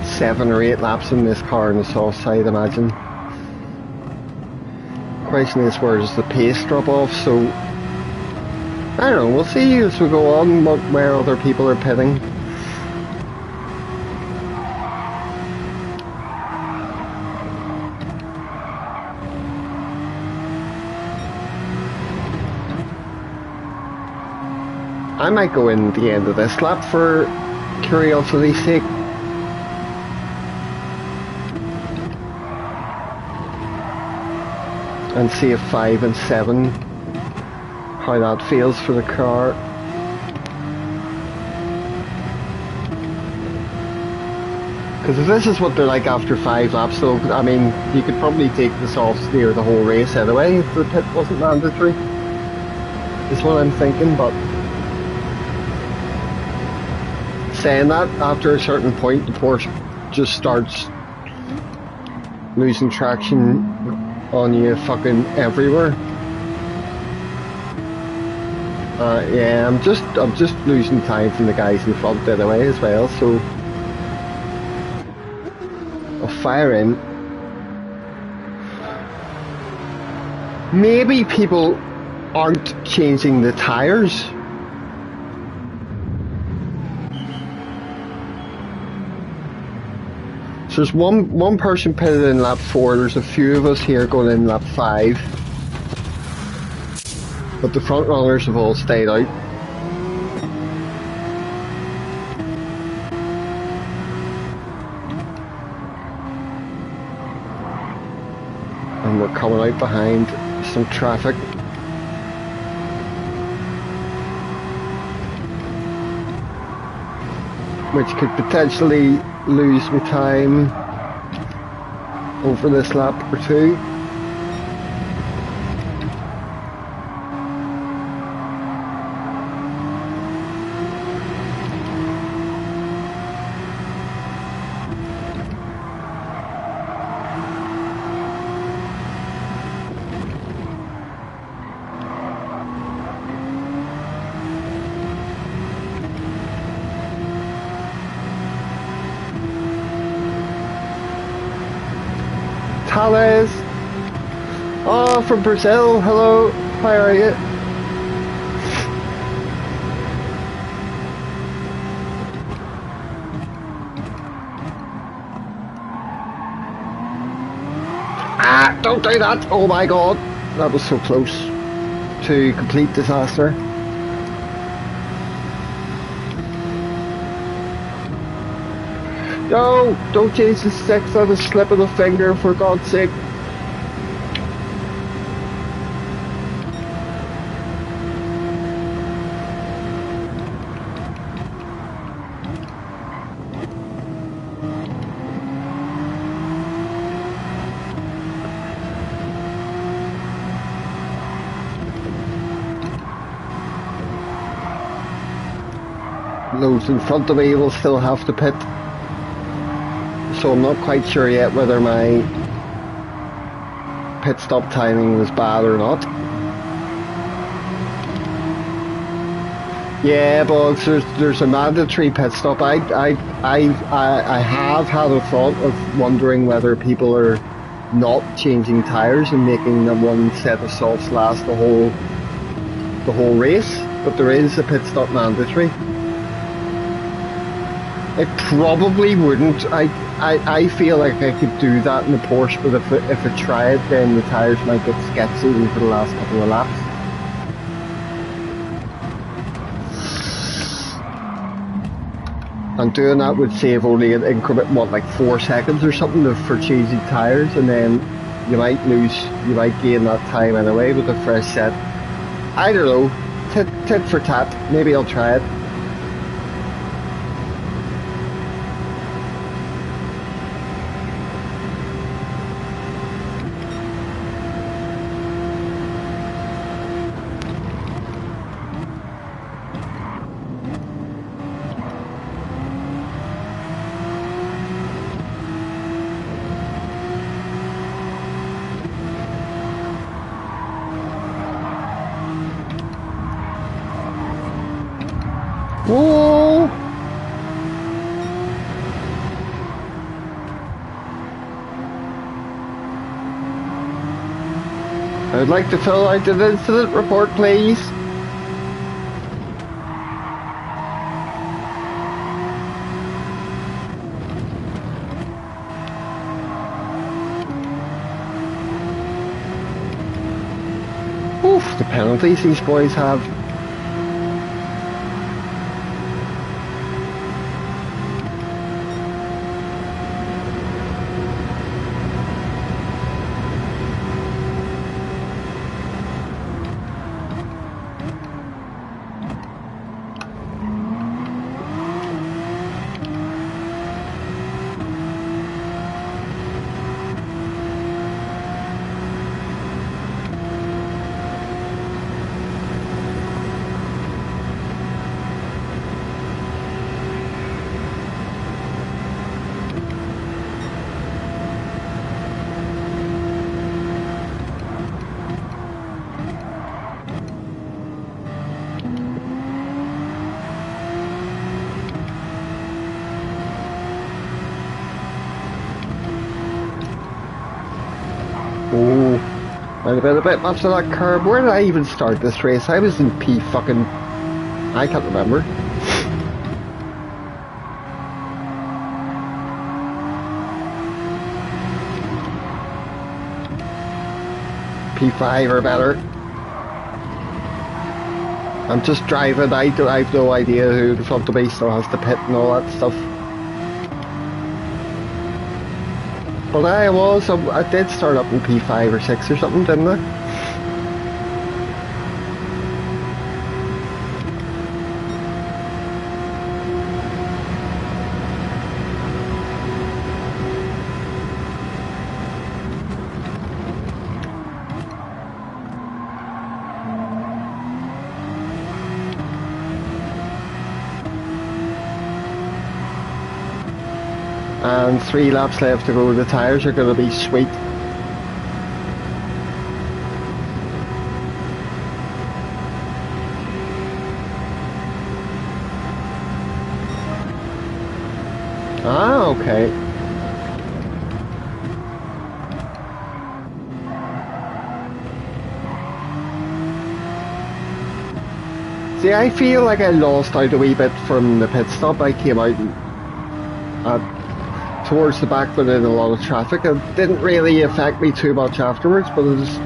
7 or 8 laps in this car on the soft side, imagine. Question is, where does the pace drop off? So I don't know. We'll see as we go on where other people are pitting. I might go in at the end of this lap for curiosity's sake. And see if 5 and 7, how that feels for the car. Because if this is what they're like after 5 laps, so I mean, you could probably take the softs near the whole race anyway if the pit wasn't mandatory. Is what I'm thinking, but saying that, after a certain point, the Porsche just starts losing traction on you fucking everywhere. Yeah, I'm just losing time from the guys in front the other way as well, so I'll fire in. Maybe people aren't changing the tires. So there's one person pitted in lap 4, there's a few of us here going in lap 5. But the front runners have all stayed out. And we're coming out behind some traffic. Which could potentially lose me time over this lap or two. Thales! Oh, from Brazil, hello, how are you? Ah, don't do that! Oh my god, that was so close to complete disaster. No, don't change the 6 on a slip of the finger, for God's sake. Those in front of me will still have to pit. So I'm not quite sure yet whether my pit stop timing was bad or not. Yeah, but there's a mandatory pit stop. I have had a thought of wondering whether people are not changing tires and making the one set of softs last the whole race. But there is a pit stop mandatory. It probably wouldn't. I feel like I could do that in the Porsche, but if I try it, then the tyres might get sketchy for the last couple of laps. And doing that would save only an increment, what, like 4 seconds or something for changing tyres, and then you might gain that time anyway with the fresh set. I don't know, tit for tat, maybe I'll try it. Whoa! I'd like to fill out an incident report, please. Oof, the penalties these boys have. And a bit much of that curb. Where did I even start this race? I was in P fucking... I can't remember. P5 or better. I'm just driving. I have no idea who the front of me still has to pit and all that stuff. But I did start up in P5 or 6 or something, didn't I? And 3 laps left to go. The tyres are going to be sweet. Ah, okay. See, I feel like I lost out a wee bit from the pit stop. I came out towards the back within a lot of traffic. It didn't really affect me too much afterwards, but it was...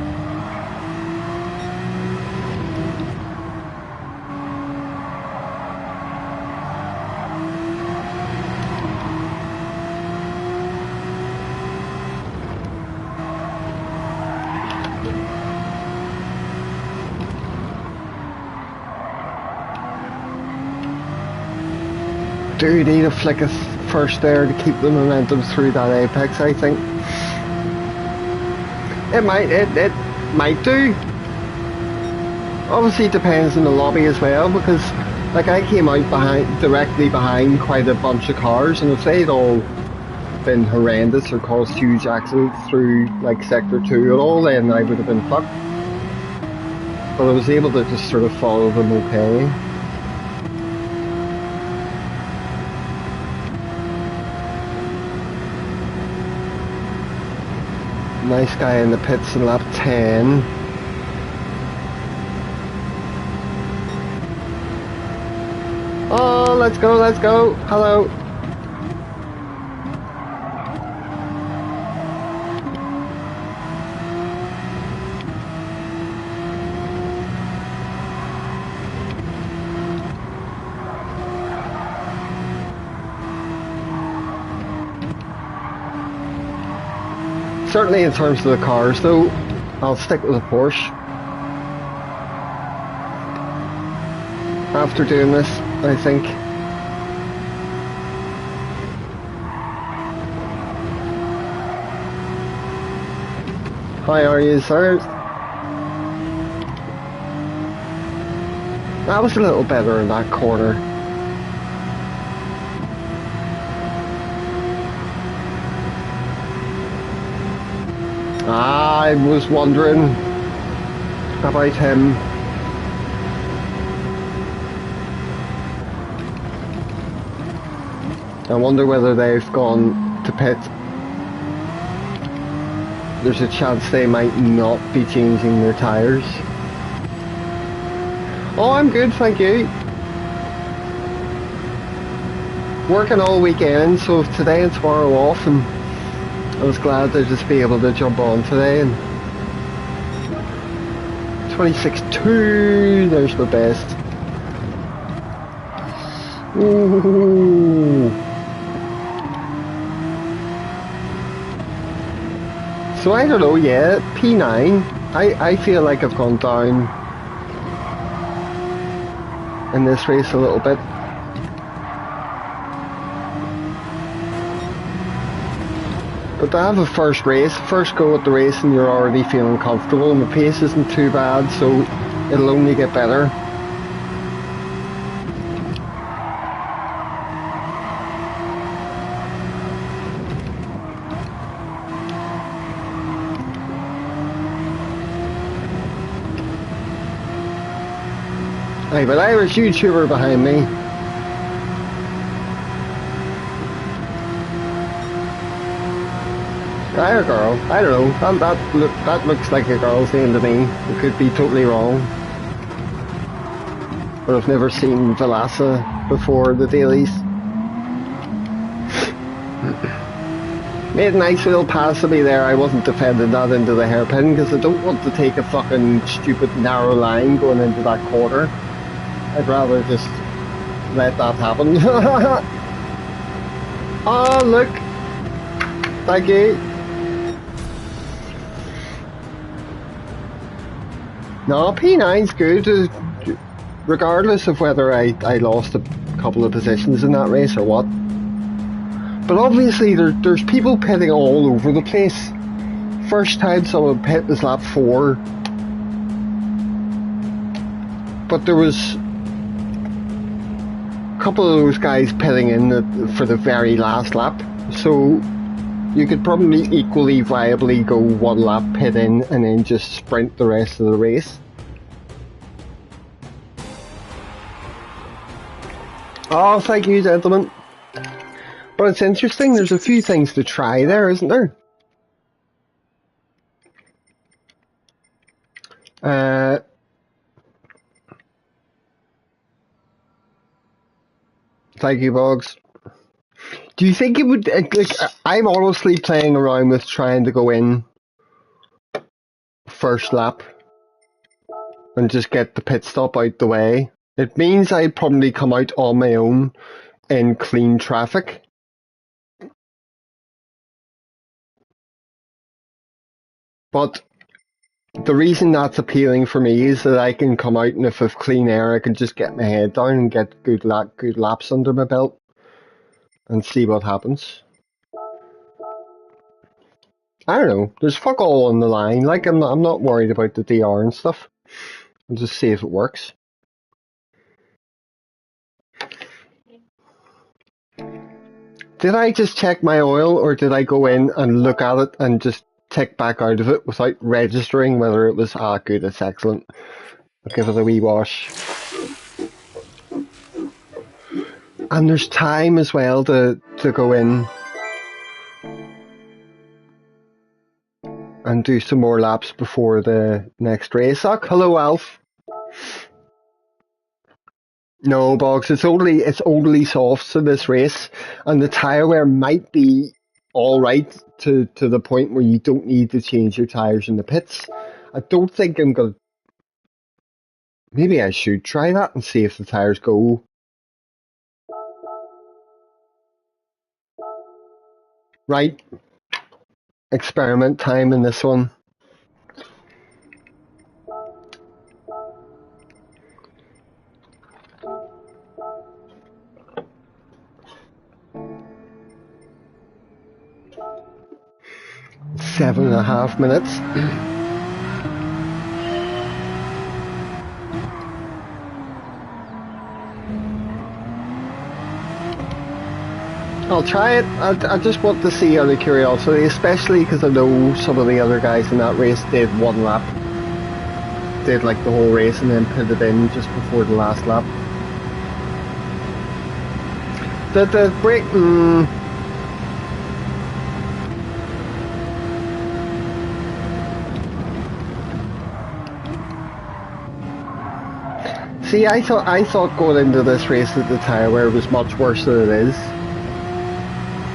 do need a flick of first there to keep the momentum through that apex, I think. It might do. Obviously it depends on the lobby as well, because like I came out directly behind quite a bunch of cars, and if they'd all been horrendous or caused huge accidents through like sector 2 at all, then I would have been fucked. But I was able to just sort of follow them okay. Nice guy in the pits in lap 10. Oh, let's go, let's go. Hello. Certainly in terms of the cars though, I'll stick with a Porsche. After doing this, I think. How are you, sir? That was a little better in that corner. I was wondering about him. I wonder whether they've gone to pit. There's a chance they might not be changing their tyres. Oh, I'm good, thank you. Working all weekend, so today and tomorrow off, and I was glad to just be able to jump on today. And 26.2, there's the best. Ooh. So I don't know, yeah, P9, I feel like I've gone down in this race a little bit. But to have a first go at the race, and you're already feeling comfortable, and the pace isn't too bad, so it'll only get better. I have an Irish YouTuber behind me. A girl. I don't know. That looks like a girl's name to me. It could be totally wrong. But I've never seen Velasa before the dailies. Made a nice little pass to me there. I wasn't defending that into the hairpin because I don't want to take a fucking stupid narrow line going into that corner. I'd rather just let that happen. Oh, look. Thank you. No, P9's good, regardless of whether I lost a couple of positions in that race or what. But obviously there's people pitting all over the place. First time someone pit was lap 4. But there was a couple of those guys pitting in for the very last lap. So you could probably equally viably go one lap pit in and then just sprint the rest of the race. Oh, thank you, gentlemen. But it's interesting, there's a few things to try there, isn't there? Thank you, Boggs. Do you think it would... Like, I'm honestly playing around with trying to go in first lap and just get the pit stop out the way. It means I'd probably come out on my own in clean traffic. But the reason that's appealing for me is that I can come out, and if I've clean air, I can just get my head down and get good laps under my belt and see what happens. I don't know. There's fuck all on the line. Like, I'm not worried about the DR and stuff. I'll just see if it works. Did I just check my oil, or did I go in and look at it and just tick back out of it without registering whether it was good? It's excellent. I'll give it a wee wash. And there's time as well to go in and do some more laps before the next race. Hello, Alf. No, Boggs, it's only softs in this race, and the tyre wear might be alright to the point where you don't need to change your tyres in the pits. I don't think I'm going to... Maybe I should try that and see if the tyres go. Right. Experiment time in this one. Seven and a half minutes. I'll try it. I just want to see out of curiosity, especially because I know some of the other guys in that race did one lap. Did like the whole race and then pitted in just before the last lap. The break... See, I thought going into this race that the tyre wear was much worse than it is.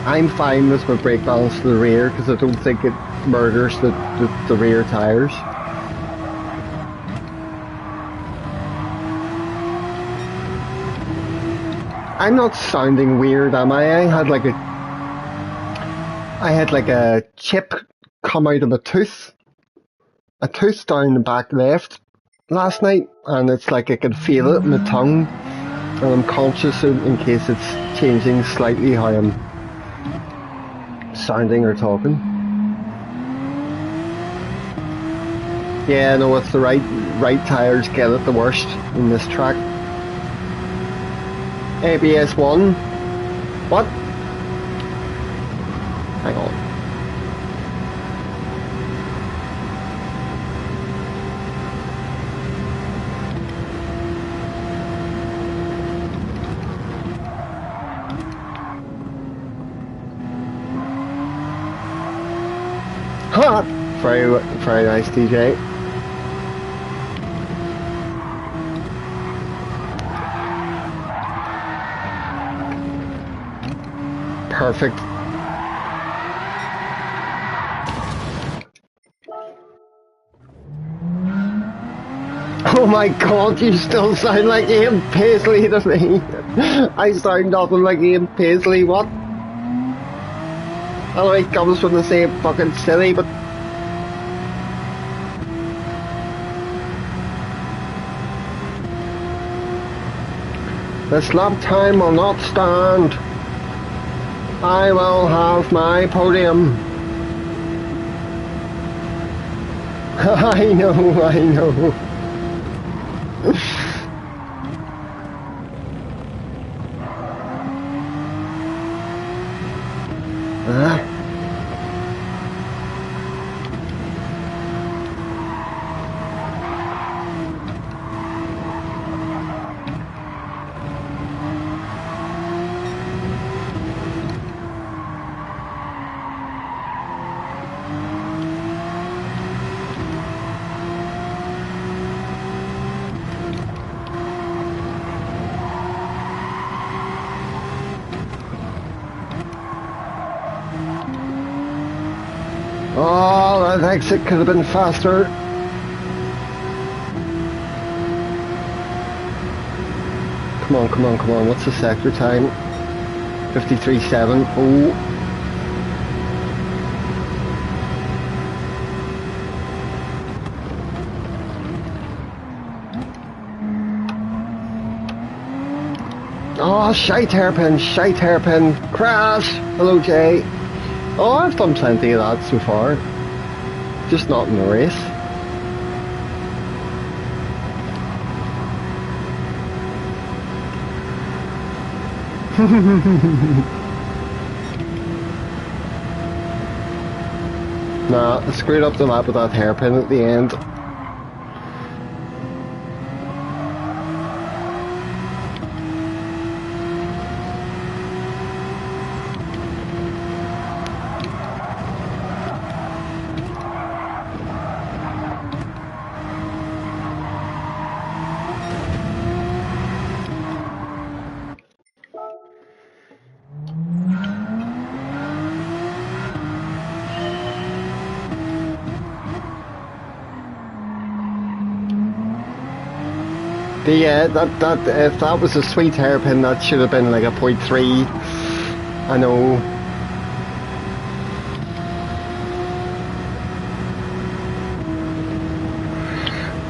I'm fine with my brake balance to the rear because I don't think it murders the rear tyres. I'm not sounding weird, am I? I had like a chip come out of a tooth down the back left last night, and it's like I can feel it in my tongue, and I'm conscious in case it's changing slightly how I'm sounding or talking. Yeah, no, it's the right tires get it the worst in this track. ABS 1. What? Hang on. Very, very nice, DJ. Perfect. Oh my god, you still sound like Ian Paisley to me. I sound nothing like Ian Paisley, what? I know he comes from the same fucking city, but... This lap time will not stand. I will have my podium. I know, I know. Oh, that exit could have been faster. Come on, come on, come on. What's the sector time? 53.7. Oh. Oh, shite hairpin. Crash. Hello, Jay. Oh, I've done plenty of that so far. Just not in the race. Nah, I screwed up the lap with that hairpin at the end. Yeah, that if that was a sweet hairpin, that should have been like a 0.3. I know.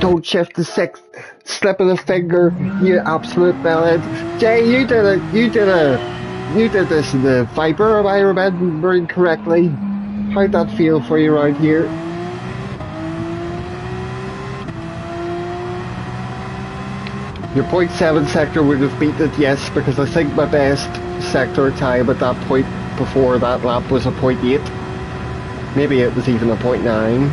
Don't shift the sixth. Slip of the finger, you absolute bellhead. Jay, you did this in the Viper, if I remember correctly. How'd that feel for you around here? Your 0.7 sector would have beat it, yes, because I think my best sector time at that point before that lap was a 0.8. Maybe it was even a 0.9.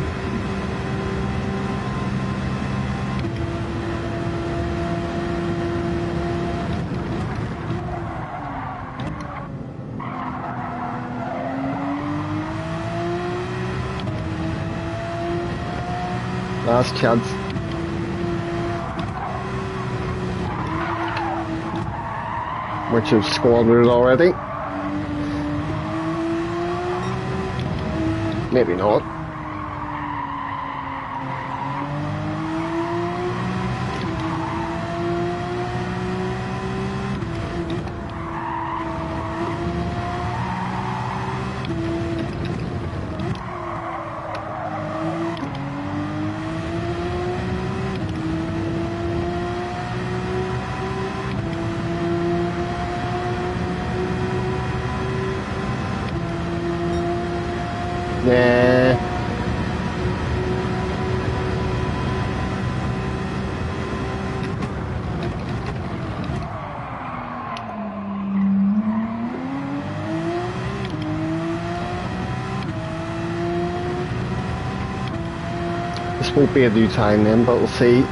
Last chance. Which have squandered already. Maybe not. Yeah. This won't be a new time then, but we'll see.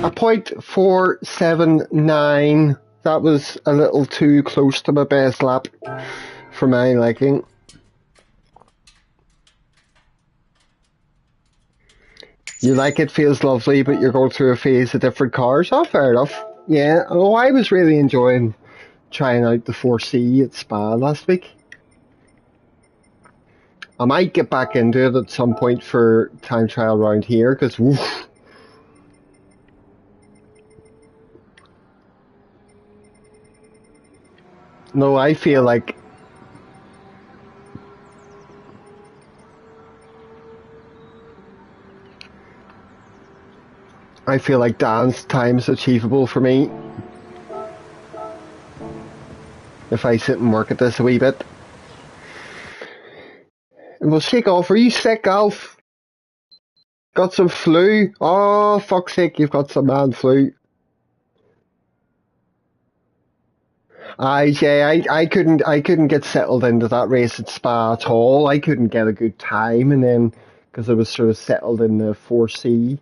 A 0.479. That was a little too close to my best lap for my liking. You like it, feels lovely, but you're going through a phase of different cars. Oh, fair enough. Yeah, oh, I was really enjoying trying out the 4C at Spa last week. I might get back into it at some point for time trial around here, because woof. No, I feel like dance time is achievable for me if I sit and work at this a wee bit. And we'll shake off. Are you sick, Alf? Got some flu? Oh, fuck's sake, you've got some man flu. Jay, I couldn't get settled into that race at Spa at all. I couldn't get a good time, and then because I was sort of settled in the 4C,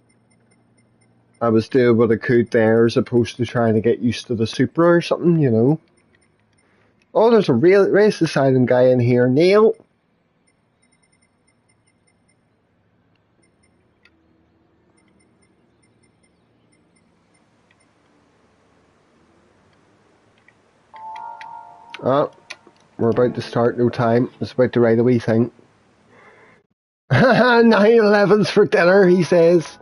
I was doing what I could there as opposed to trying to get used to the Supra or something, you know. Oh, there's a real race deciding guy in here, Neil. Oh, we're about to start, no time. It's about to write a wee thing. 9/11s for dinner, he says.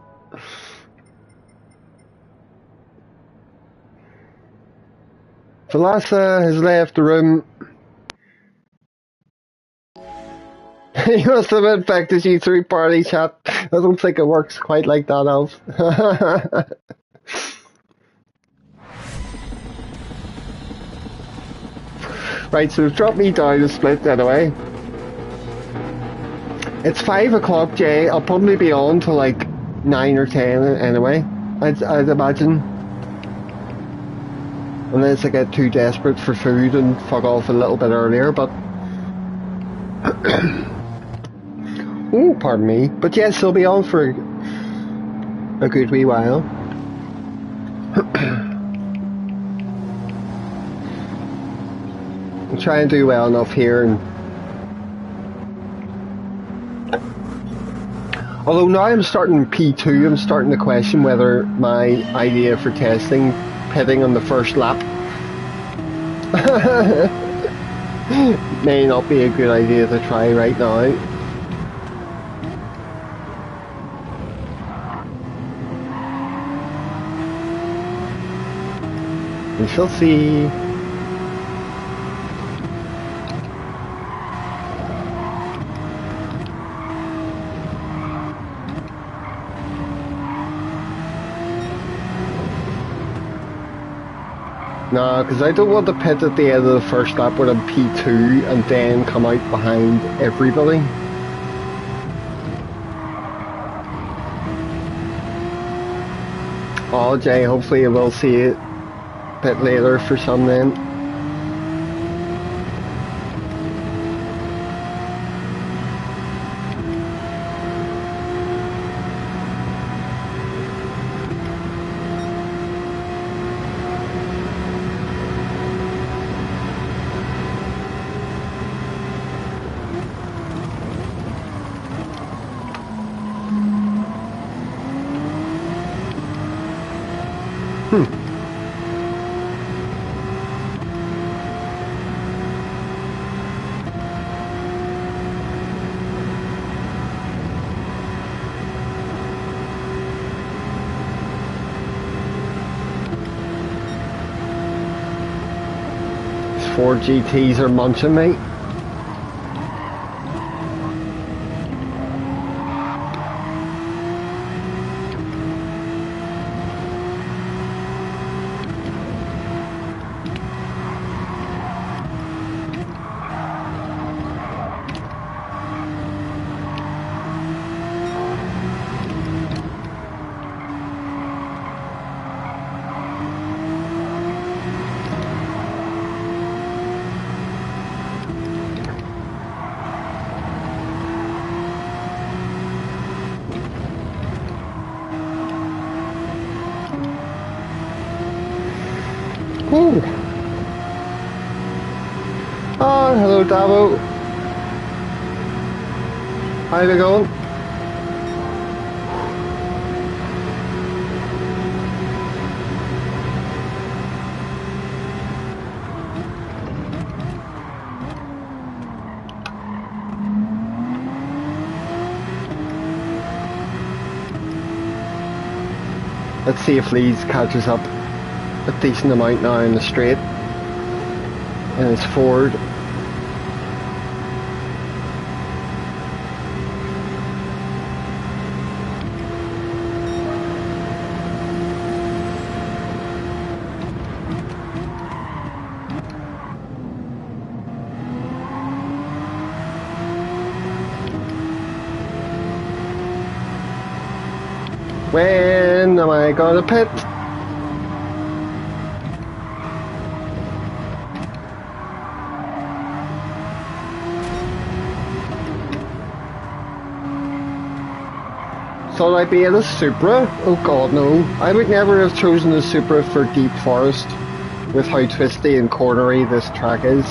Thalassa has left the room. He must have infected you through party chat. I don't think it works quite like that, Alf. Right, so drop me down the split anyway. It's 5 o'clock, Jay. I'll probably be on till like 9 or 10 anyway, I'd imagine. Unless I get too desperate for food and fuck off a little bit earlier, but... Oh, pardon me. But yes, I'll be on for a good wee while. I'll try and do well enough here. And although now I'm starting P2, I'm starting to question whether my idea for testing pitting on the first lap may not be a good idea to try right now. We shall see. No, because I don't want to pit at the end of the first lap when I'm P2 and then come out behind everybody. Oh, Jay, hopefully we'll see it a bit later for some then. Four GTs are munching me. Ooh. Oh, hello Davo. How's it going? Let's see if Leeds catches up a decent amount now in the straight. And it's Ford. When am I gonna pit? Thought I'd be in a Supra? Oh god no. I would never have chosen a Supra for deep forest with how twisty and cornery this track is.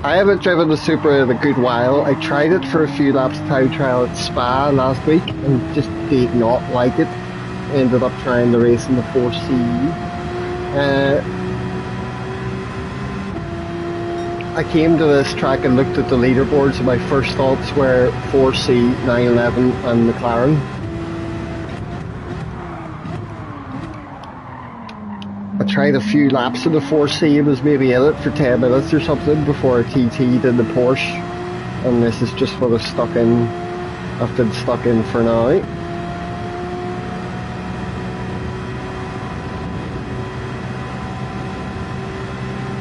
I haven't driven the Supra in a good while. I tried it for a few laps time trial at Spa last week and just did not like it. Ended up trying the race in the 4C. I came to this track and looked at the leaderboards and my first thoughts were 4C, 911 and McLaren. I tried a few laps in the 4C, it was maybe in it for 10 minutes or something before a TT'd in the Porsche, and this is just what I've been stuck in for now.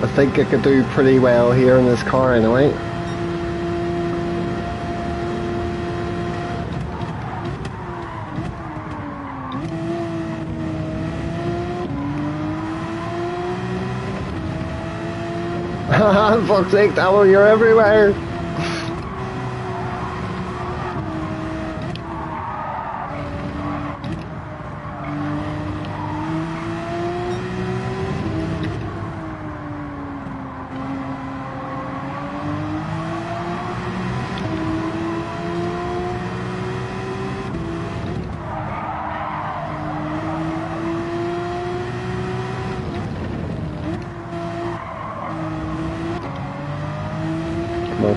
I think I could do pretty well here in this car anyway. Fuck's sake, Damo, you're everywhere!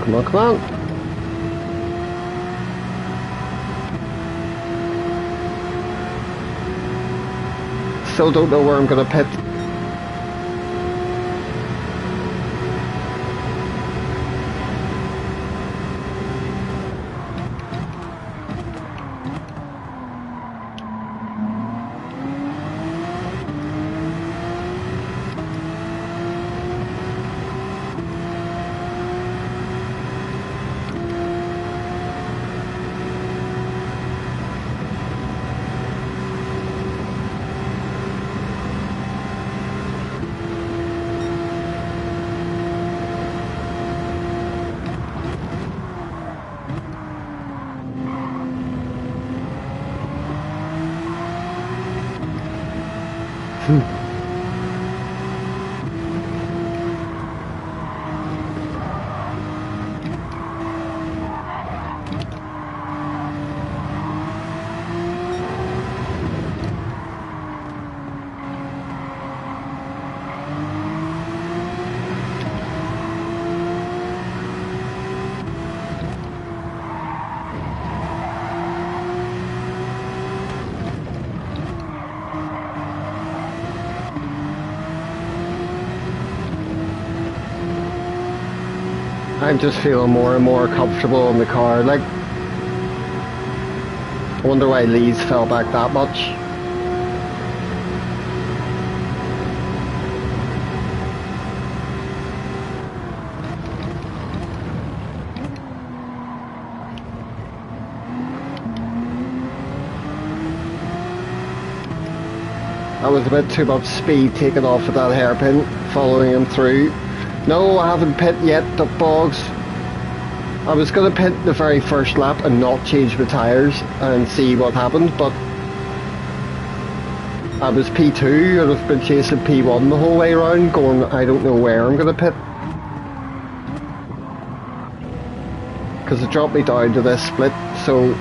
Come on, come on. Still don't know where I'm gonna pit. I'm just feeling more and more comfortable in the car. Like, I wonder why Lee's fell back that much. That was a bit too much speed taken off at that hairpin, following him through. No, I haven't pit yet, the bogs. I was going to pit the very first lap and not change my tyres and see what happened, but I was P2, and I've been chasing P1 the whole way around, going, I don't know where I'm going to pit. Because it dropped me down to this split, so...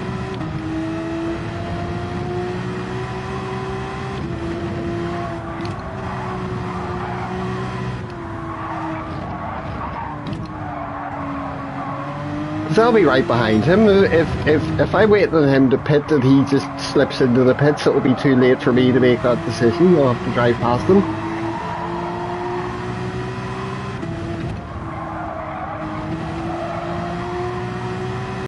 Because I'll be right behind him. If I wait on him to pit and he just slips into the pits, it'll be too late for me to make that decision. I'll have to drive past him.